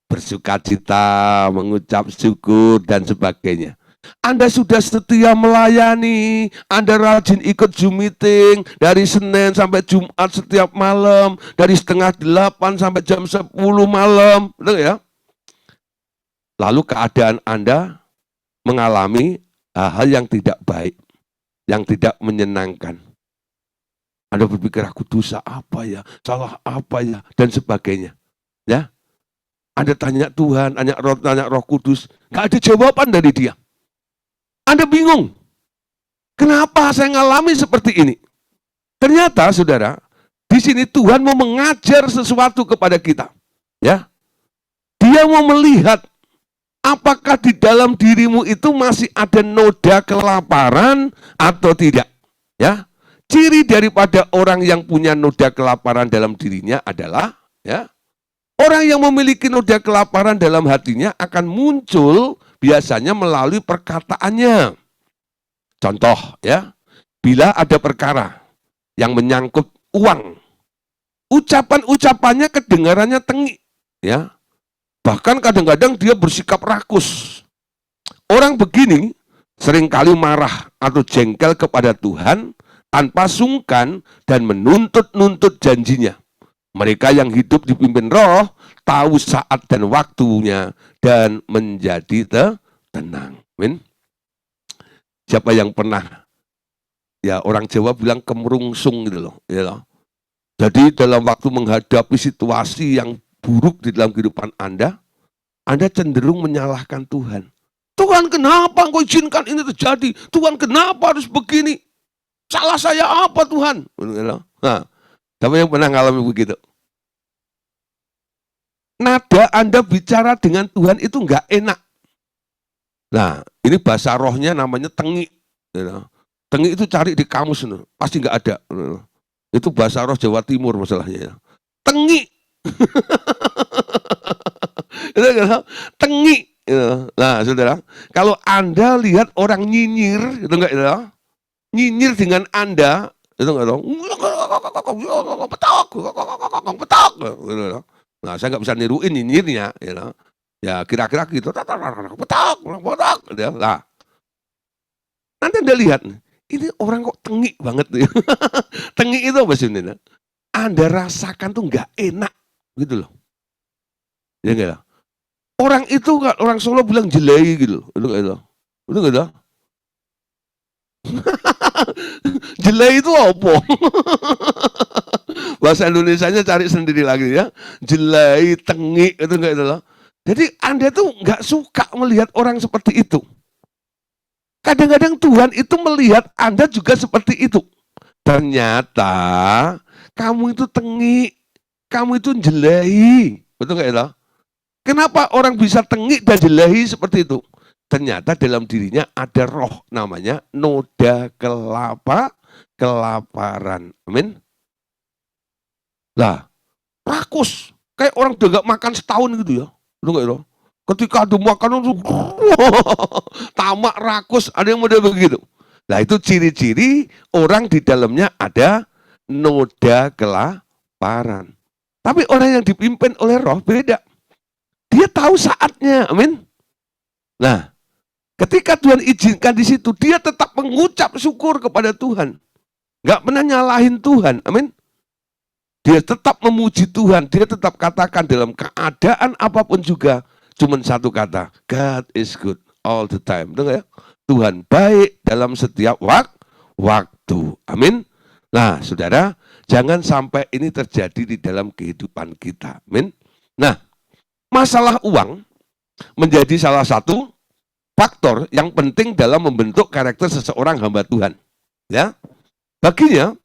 Speaker 1: bersukacita, mengucap syukur dan sebagainya. Anda sudah setia melayani, Anda rajin ikut Zoom meeting dari Senin sampai Jumat setiap malam, dari setengah 8 sampai jam 10 malam, betul ya? Lalu keadaan Anda mengalami hal-hal yang tidak baik, yang tidak menyenangkan. Anda berpikir, aku dosa apa ya, salah apa ya, dan sebagainya. Ya, Anda tanya Tuhan, tanya Roh Kudus, nggak ada jawaban dari Dia. Anda bingung, kenapa saya ngalami seperti ini? Ternyata, saudara, di sini Tuhan mau mengajar sesuatu kepada kita. Ya, Dia mau melihat apakah di dalam dirimu itu masih ada noda kelaparan atau tidak. Ya, ciri daripada orang yang punya noda kelaparan dalam dirinya adalah, ya, orang yang memiliki noda kelaparan dalam hatinya akan muncul biasanya melalui perkataannya. Contoh, ya, bila ada perkara yang menyangkut uang, ucapan-ucapannya kedengarannya tengik, ya. Bahkan kadang-kadang dia bersikap rakus. Orang begini seringkali marah atau jengkel kepada Tuhan tanpa sungkan dan menuntut-nuntut janjinya. Mereka yang hidup dipimpin Roh tahu saat dan waktunya dan menjadi tenang. Amin. Siapa yang pernah, ya orang Jawa bilang kemerungsung gitu loh, ya loh. Jadi dalam waktu menghadapi situasi yang buruk di dalam kehidupan Anda cenderung menyalahkan Tuhan. Tuhan, kenapa Engkau izinkan ini terjadi? Tuhan, kenapa harus begini? Salah saya apa Tuhan? Nah, siapa yang pernah ngalami begitu? Nada Anda bicara dengan Tuhan itu enggak enak. Nah, ini bahasa rohnya namanya tengik. Tengik itu cari di kamus, pasti enggak ada. Itu bahasa roh Jawa Timur masalahnya. Tengik. Tengik. Nah, saudara, kalau Anda lihat orang nyinyir, itu enggak, nyinyir dengan Anda, itu enggak tahu. Petok. Nah, saya nggak bisa niruin nyinyirnya, ya kira-kira gitu. Petok. Nah, nanti Anda lihat, ini orang kok tengik banget. Tengik itu apa sih? Anda rasakan tuh nggak enak, gitu loh. Ya enggak? Orang itu, orang Solo bilang jelai gitu, itu enggak ada. Jelai itu apa? Bahasa Indonesianya cari sendiri lagi ya. Jelai, tengik, itu enggak itu loh. Jadi Anda tuh enggak suka melihat orang seperti itu. Kadang-kadang Tuhan itu melihat Anda juga seperti itu. Ternyata kamu itu tengik, kamu itu jelai, betul enggak itu? Kenapa orang bisa tengik dan jelahi seperti itu? Ternyata dalam dirinya ada roh namanya noda kelaparan. Amin. Lah, rakus. Kayak orang udah gak makan setahun gitu ya. Betul gak itu? Ketika ada makanan tuh tamak, rakus, ada yang model begitu. Nah, itu ciri-ciri orang di dalamnya ada noda kelaparan. Tapi orang yang dipimpin oleh roh beda. Dia tahu saatnya, amin. Nah, ketika Tuhan izinkan di situ, dia tetap mengucap syukur kepada Tuhan. Gak pernah nyalahin Tuhan, amin. Dia tetap memuji Tuhan, dia tetap katakan dalam keadaan apapun juga, cuma satu kata, God is good all the time. Betul ya? Tuhan baik dalam setiap waktu, amin. Nah, saudara, jangan sampai ini terjadi di dalam kehidupan kita, amin. Nah, masalah uang menjadi salah satu faktor yang penting dalam membentuk karakter seseorang hamba Tuhan. Ya, baginya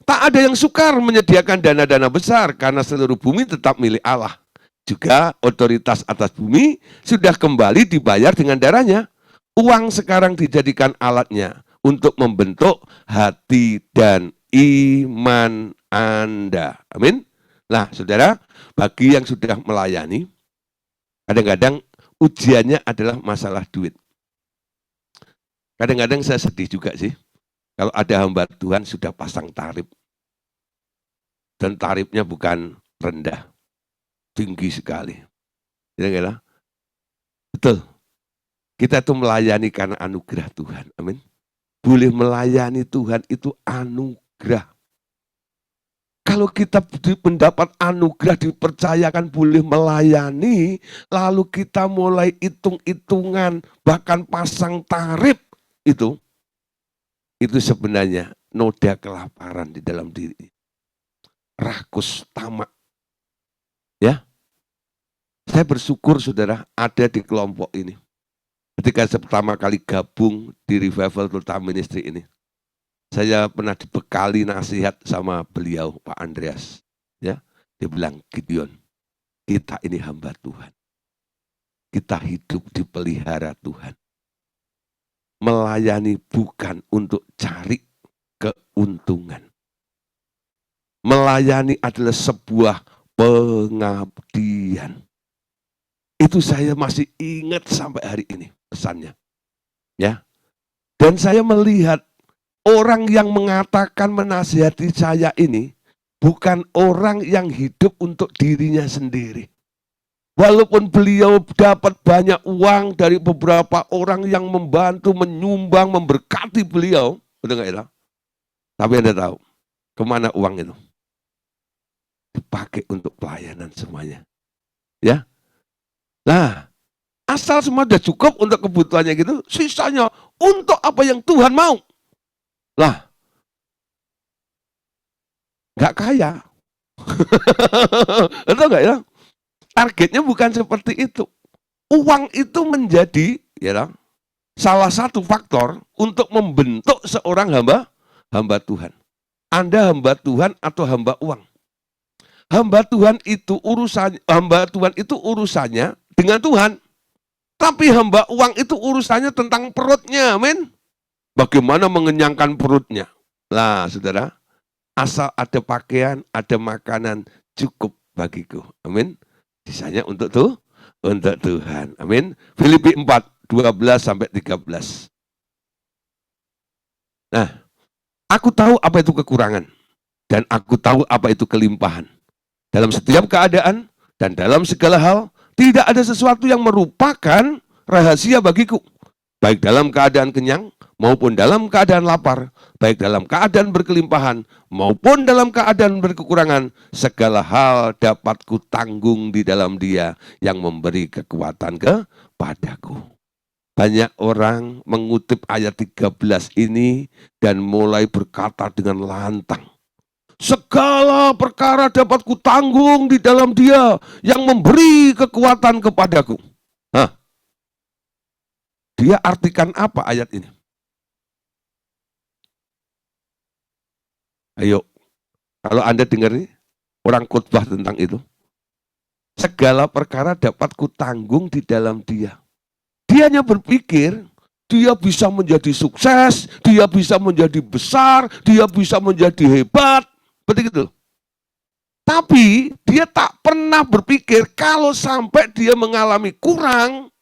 Speaker 1: tak ada yang sukar menyediakan dana-dana besar karena seluruh bumi tetap milik Allah. Juga otoritas atas bumi sudah kembali dibayar dengan darahnya. Uang sekarang dijadikan alatnya untuk membentuk hati dan iman Anda. Amin. Nah, saudara, bagi yang sudah melayani, kadang-kadang ujiannya adalah masalah duit. Kadang-kadang saya sedih juga sih, kalau ada hamba Tuhan sudah pasang tarif. Dan tarifnya bukan rendah, tinggi sekali. Kira-kira? Betul. Kita itu melayani karena anugerah Tuhan. Amin. Boleh melayani Tuhan itu anugerah. Kalau kita mendapat anugerah, dipercayakan boleh melayani, lalu kita mulai hitung-hitungan, bahkan pasang tarif, itu sebenarnya noda kelaparan di dalam diri. Rakus, tamak. Ya, saya bersyukur saudara ada di kelompok ini. Ketika saya pertama kali gabung di Revival Total Ministry ini, saya pernah dibekali nasihat sama beliau, Pak Andreas. Ya, dia bilang, Gideon, kita ini hamba Tuhan. Kita hidup dipelihara Tuhan. Melayani bukan untuk cari keuntungan. Melayani adalah sebuah pengabdian. Itu saya masih ingat sampai hari ini pesannya. Ya. Dan saya melihat orang yang mengatakan menasihati saya ini bukan orang yang hidup untuk dirinya sendiri. Walaupun beliau dapat banyak uang dari beberapa orang yang membantu, menyumbang, memberkati beliau, betul nggak ya? Tapi Anda tahu kemana uang itu? Dipakai untuk pelayanan semuanya. Ya. Nah, asal semua sudah cukup untuk kebutuhannya gitu, sisanya untuk apa yang Tuhan mau. Lah, nggak kaya. Betul nggak ya? Targetnya bukan seperti itu. Uang itu menjadi ya, salah satu faktor untuk membentuk seorang hamba Tuhan. Anda hamba Tuhan atau hamba uang? Hamba Tuhan itu urusannya dengan Tuhan. Tapi hamba uang itu urusannya tentang perutnya, amin. Bagaimana mengenyangkan perutnya. Nah, saudara, asal ada pakaian, ada makanan, cukup bagiku. Amin. Sisanya untuk Tuhan. Amin. Filipi 4, 12-13. Nah, aku tahu apa itu kekurangan. Dan aku tahu apa itu kelimpahan. Dalam setiap keadaan dan dalam segala hal, tidak ada sesuatu yang merupakan rahasia bagiku. Baik dalam keadaan kenyang maupun dalam keadaan lapar, baik dalam keadaan berkelimpahan maupun dalam keadaan berkekurangan, segala hal dapat kutanggung di dalam Dia yang memberi kekuatan kepadaku. Banyak orang mengutip ayat 13 ini dan mulai berkata dengan lantang, segala perkara dapat kutanggung di dalam Dia yang memberi kekuatan kepadaku. Hah? Dia artikan apa ayat ini? Ayo, kalau Anda dengar nih, orang khotbah tentang itu. Segala perkara dapat kutanggung di dalam Dia. Dia hanya berpikir, dia bisa menjadi sukses, dia bisa menjadi besar, dia bisa menjadi hebat. Begitu. Tapi dia tak pernah berpikir kalau sampai dia mengalami kurang,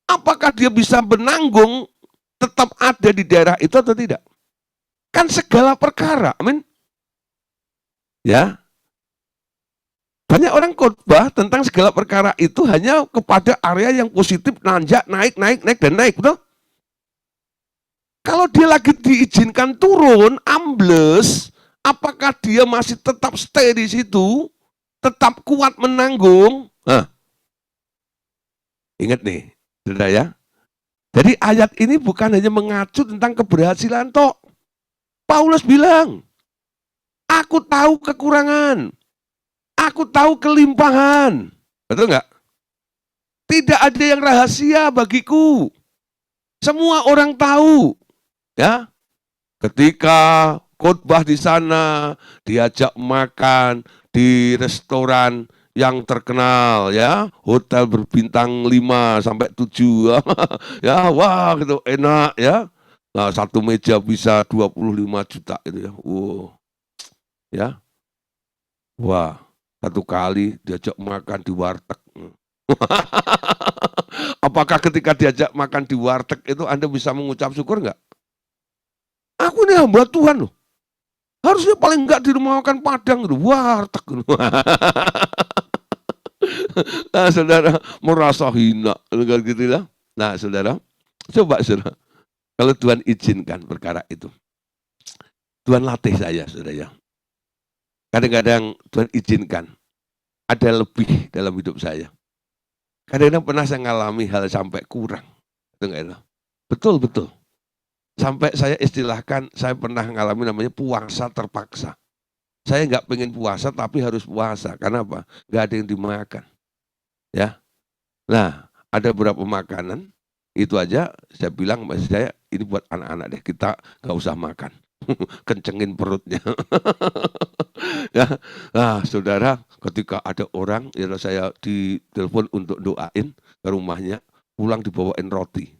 Speaker 1: apakah dia bisa menanggung tetap ada di daerah itu atau tidak? Kan segala perkara, amin. Ya. Banyak orang khotbah tentang segala perkara itu hanya kepada area yang positif, nanjak, naik, dan naik, betul? Kalau dia lagi diizinkan turun, ambles, apakah dia masih tetap stay di situ, tetap kuat menanggung? Nah, ingat nih, saudara ya. Jadi ayat ini bukan hanya mengacu tentang keberhasilan toh. Paulus bilang, aku tahu kekurangan, aku tahu kelimpahan. Betul nggak? Tidak ada yang rahasia bagiku. Semua orang tahu. Ya, ketika khotbah di sana, diajak makan di restoran yang terkenal, ya, hotel berbintang 5 sampai 7, ya, wah gitu enak ya. Nah, satu meja bisa 25 juta itu ya. Wow. Ya, wah, satu kali diajak makan di warteg. Apakah ketika diajak makan di warteg itu Anda bisa mengucap syukur nggak? Aku ini hamba Tuhan loh. Harusnya paling enggak di rumah makan Padang gitu, warteg. Nah, saudara merasa hina, gitu lah. Nah, saudara, coba saudara, kalau Tuhan izinkan perkara itu, Tuhan latih saya, saudara ya. Kadang-kadang Tuhan izinkan ada lebih dalam hidup saya. Kadang-kadang pernah saya ngalami hal sampai kurang. Betul, betul. Sampai saya istilahkan, saya pernah ngalami namanya puasa terpaksa. Saya nggak pengen puasa, tapi harus puasa. Karena apa? Nggak ada yang dimakan. Ya, nah ada beberapa makanan, itu aja saya bilang, saya ini buat anak-anak deh, kita nggak usah makan. Kencengin perutnya. Ya, nah saudara, ketika ada orang, ya saya ditelepon untuk doain ke rumahnya, pulang dibawain roti.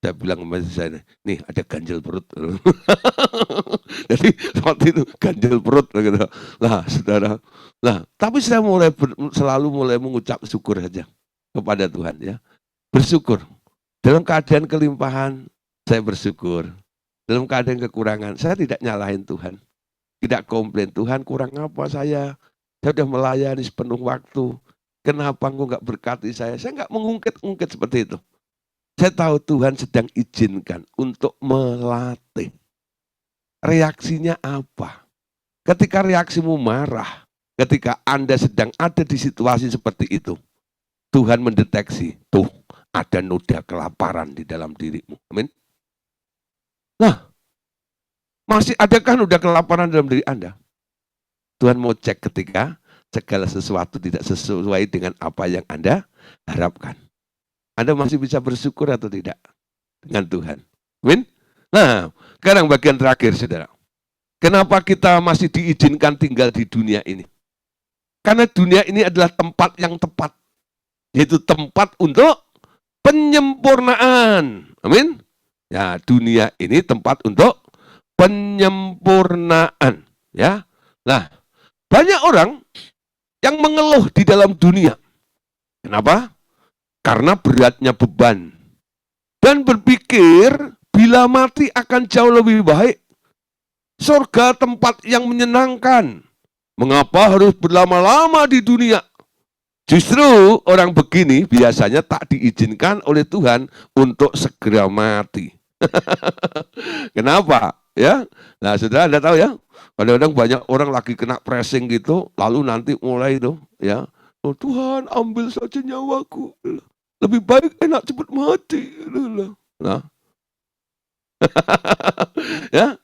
Speaker 1: Saya bilang sama saya, nih ada ganjel perut. Jadi roti itu ganjel perut. Gitu. Nah saudara, nah tapi saya selalu mulai mengucap syukur saja kepada Tuhan ya. Bersyukur. Dalam keadaan kelimpahan, saya bersyukur. Dalam keadaan kekurangan, saya tidak nyalahin Tuhan. Tidak komplain, Tuhan kurang apa saya? Saya sudah melayani sepenuh waktu. Kenapa engkau enggak berkati saya? Saya enggak mengungkit-ungkit seperti itu. Saya tahu Tuhan sedang izinkan untuk melatih. Reaksinya apa? Ketika reaksimu marah, ketika Anda sedang ada di situasi seperti itu, Tuhan mendeteksi, tuh ada noda kelaparan di dalam dirimu. Amin. Nah, masih adakah noda kelaparan dalam diri Anda? Tuhan mau cek ketika segala sesuatu tidak sesuai dengan apa yang Anda harapkan. Anda masih bisa bersyukur atau tidak dengan Tuhan? Amin. Nah, sekarang bagian terakhir, saudara. Kenapa kita masih diizinkan tinggal di dunia ini? Karena dunia ini adalah tempat yang tepat. Yaitu tempat untuk penyempurnaan. Amin. Ya, dunia ini tempat untuk penyempurnaan. Ya. Nah, banyak orang yang mengeluh di dalam dunia. Kenapa? Karena beratnya beban. Dan berpikir bila mati akan jauh lebih baik. Surga tempat yang menyenangkan. Mengapa harus berlama-lama di dunia? Justru orang begini biasanya tak diizinkan oleh Tuhan untuk segera mati. Kenapa? Ya, nah saudara Anda tahu ya, kadang-kadang banyak orang lagi kena pressing gitu, lalu nanti mulai itu, ya, oh Tuhan ambil saja nyawaku, lebih baik enak cepat mati. Nah, ya,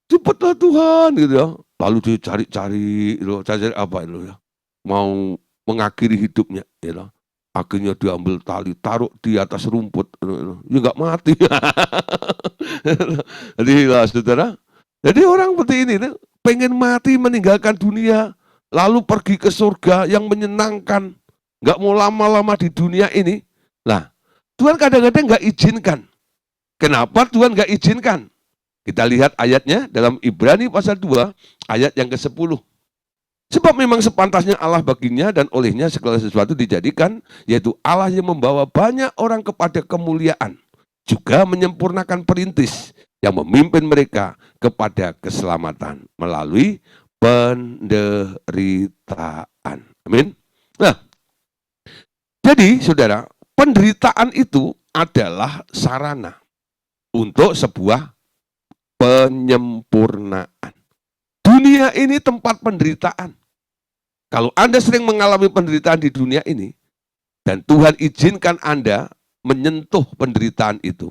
Speaker 1: cepatlah Tuhan gitu ya. Lalu dicari-cari, cari apa itu ya, mau mengakhiri hidupnya, gitu. Akhirnya diambil tali, taruh di atas rumput, ya nggak mati. Jadi lah, saudara, jadi orang seperti ini pengen mati meninggalkan dunia, lalu pergi ke surga yang menyenangkan, nggak mau lama-lama di dunia ini. Nah, Tuhan kadang-kadang nggak izinkan. Kenapa Tuhan nggak izinkan? Kita lihat ayatnya dalam Ibrani pasal 2, ayat yang ke-10. Sebab memang sepantasnya Allah baginya dan olehnya segala sesuatu dijadikan, yaitu Allah yang membawa banyak orang kepada kemuliaan, juga menyempurnakan perintis yang memimpin mereka kepada keselamatan melalui penderitaan. Amin. Nah, jadi saudara, penderitaan itu adalah sarana untuk sebuah penyempurnaan. Dunia ini tempat penderitaan. Kalau Anda sering mengalami penderitaan di dunia ini, dan Tuhan izinkan Anda menyentuh penderitaan itu,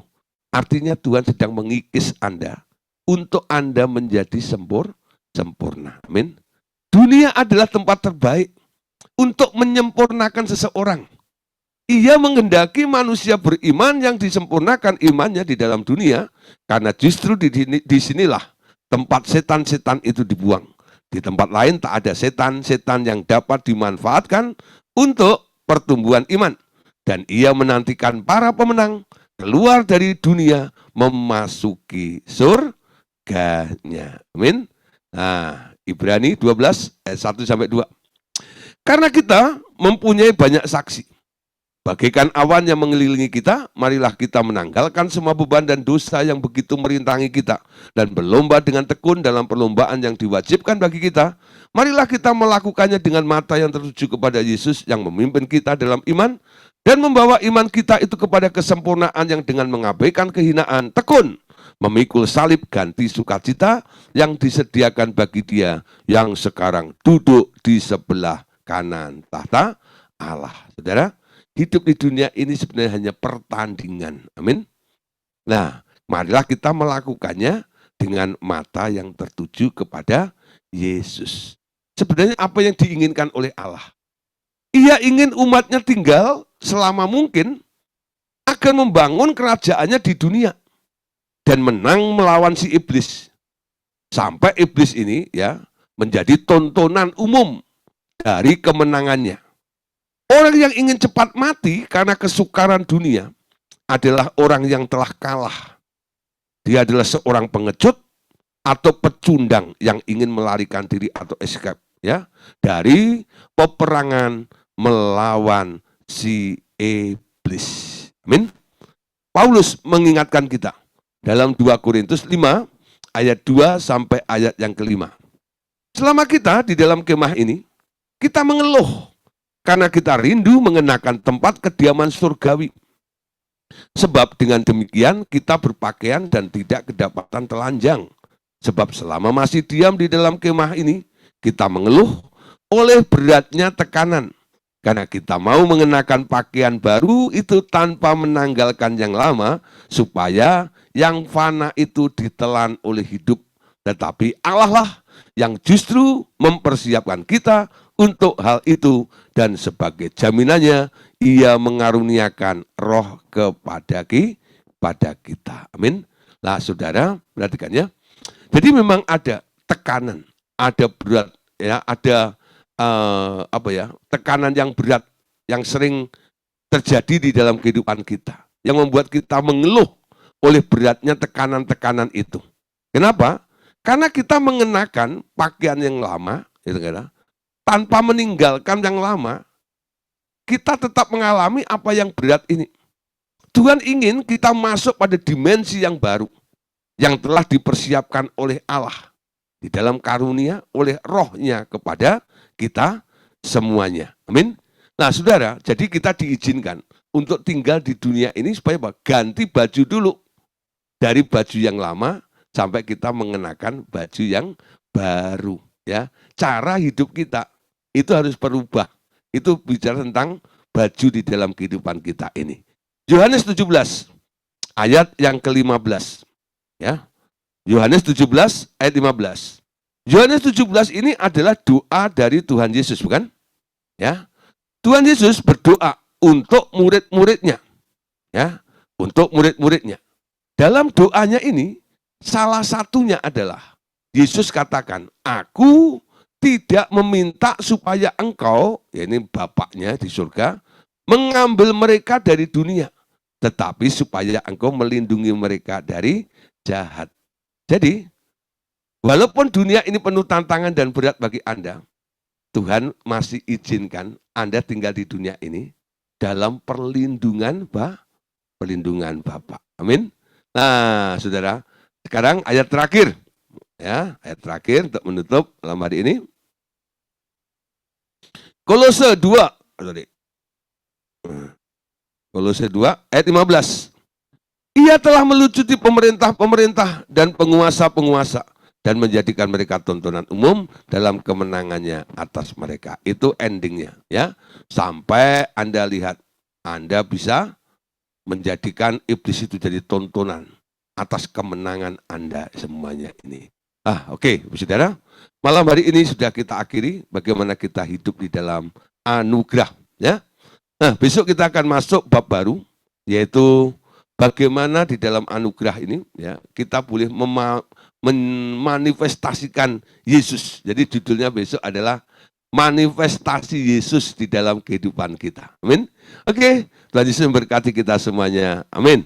Speaker 1: artinya Tuhan sedang mengikis Anda untuk Anda menjadi sempurna. Amin. Dunia adalah tempat terbaik untuk menyempurnakan seseorang. Ia menghendaki manusia beriman yang disempurnakan imannya di dalam dunia, karena justru di sinilah tempat setan-setan itu dibuang. Di tempat lain tak ada setan-setan yang dapat dimanfaatkan untuk pertumbuhan iman. Dan ia menantikan para pemenang keluar dari dunia memasuki surganya. Amin. Nah, Ibrani 12 ayat 1 sampai 2. Karena kita mempunyai banyak saksi. Bagaikan awan yang mengelilingi kita, marilah kita menanggalkan semua beban dan dosa yang begitu merintangi kita. Dan berlomba dengan tekun dalam perlombaan yang diwajibkan bagi kita. Marilah kita melakukannya dengan mata yang tertuju kepada Yesus yang memimpin kita dalam iman. Dan membawa iman kita itu kepada kesempurnaan yang dengan mengabaikan kehinaan, tekun. Memikul salib ganti sukacita yang disediakan bagi Dia yang sekarang duduk di sebelah kanan tahta Allah. Saudara, hidup di dunia ini sebenarnya hanya pertandingan. Amin. Nah, marilah kita melakukannya dengan mata yang tertuju kepada Yesus. Sebenarnya apa yang diinginkan oleh Allah? Ia ingin umatnya tinggal selama mungkin agar membangun kerajaannya di dunia dan menang melawan si iblis. Sampai iblis ini ya menjadi tontonan umum dari kemenangannya. Orang yang ingin cepat mati karena kesukaran dunia adalah orang yang telah kalah. Dia adalah seorang pengecut atau pecundang yang ingin melarikan diri atau escape ya dari peperangan melawan si iblis. Amin. Paulus mengingatkan kita dalam 2 Korintus 5 ayat 2 sampai ayat yang kelima. Selama kita di dalam kemah ini, kita mengeluh karena kita rindu mengenakan tempat kediaman surgawi. Sebab dengan demikian kita berpakaian dan tidak kedapatan telanjang. Sebab selama masih diam di dalam kemah ini, kita mengeluh oleh beratnya tekanan. Karena kita mau mengenakan pakaian baru itu tanpa menanggalkan yang lama, supaya yang fana itu ditelan oleh hidup. Tetapi Allah lah yang justru mempersiapkan kita untuk hal itu, dan sebagai jaminannya Ia mengaruniakan roh kepada kita. Amin. Nah, saudara, perhatikan ya. Jadi memang ada tekanan, ada berat, ya, ada tekanan yang berat yang sering terjadi di dalam kehidupan kita, yang membuat kita mengeluh oleh beratnya tekanan-tekanan itu. Kenapa? Karena kita mengenakan pakaian yang lama, gitu kan? Tanpa meninggalkan yang lama, kita tetap mengalami apa yang berat ini. Tuhan ingin kita masuk pada dimensi yang baru, yang telah dipersiapkan oleh Allah, di dalam karunia oleh rohnya kepada kita semuanya. Amin. Nah saudara, jadi kita diizinkan untuk tinggal di dunia ini supaya apa? Ganti baju dulu. Dari baju yang lama sampai kita mengenakan baju yang baru. Ya, cara hidup kita itu harus berubah. Itu bicara tentang baju di dalam kehidupan kita ini. Yohanes 17 ayat yang ke-15. Ya. Yohanes 17 ayat 15. Yohanes 17 ini adalah doa dari Tuhan Yesus, bukan? Ya. Tuhan Yesus berdoa untuk murid-muridnya. Ya, untuk murid-muridnya. Dalam doanya ini salah satunya adalah Yesus katakan, "Aku tidak meminta supaya engkau," ya ini Bapaknya di surga, "mengambil mereka dari dunia, tetapi supaya engkau melindungi mereka dari jahat." Jadi, walaupun dunia ini penuh tantangan dan berat bagi Anda, Tuhan masih izinkan Anda tinggal di dunia ini dalam perlindungan Bapa. Amin. Nah, saudara, sekarang ayat terakhir. Ya, ayat terakhir untuk menutup malam hari ini. Kolose 2. Kolose 2 ayat 15. Ia telah melucuti pemerintah-pemerintah dan penguasa-penguasa dan menjadikan mereka tontonan umum dalam kemenangannya atas mereka. Itu endingnya, ya. Sampai Anda lihat, Anda bisa menjadikan iblis itu jadi tontonan atas kemenangan Anda semuanya ini. Oke, saudara. Malam hari ini sudah kita akhiri bagaimana kita hidup di dalam anugerah, ya. Nah, besok kita akan masuk bab baru, yaitu bagaimana di dalam anugerah ini, ya, kita boleh memanifestasikan Yesus. Jadi judulnya besok adalah manifestasi Yesus di dalam kehidupan kita. Amin. Oke, Tuhan Yesus memberkati kita semuanya. Amin.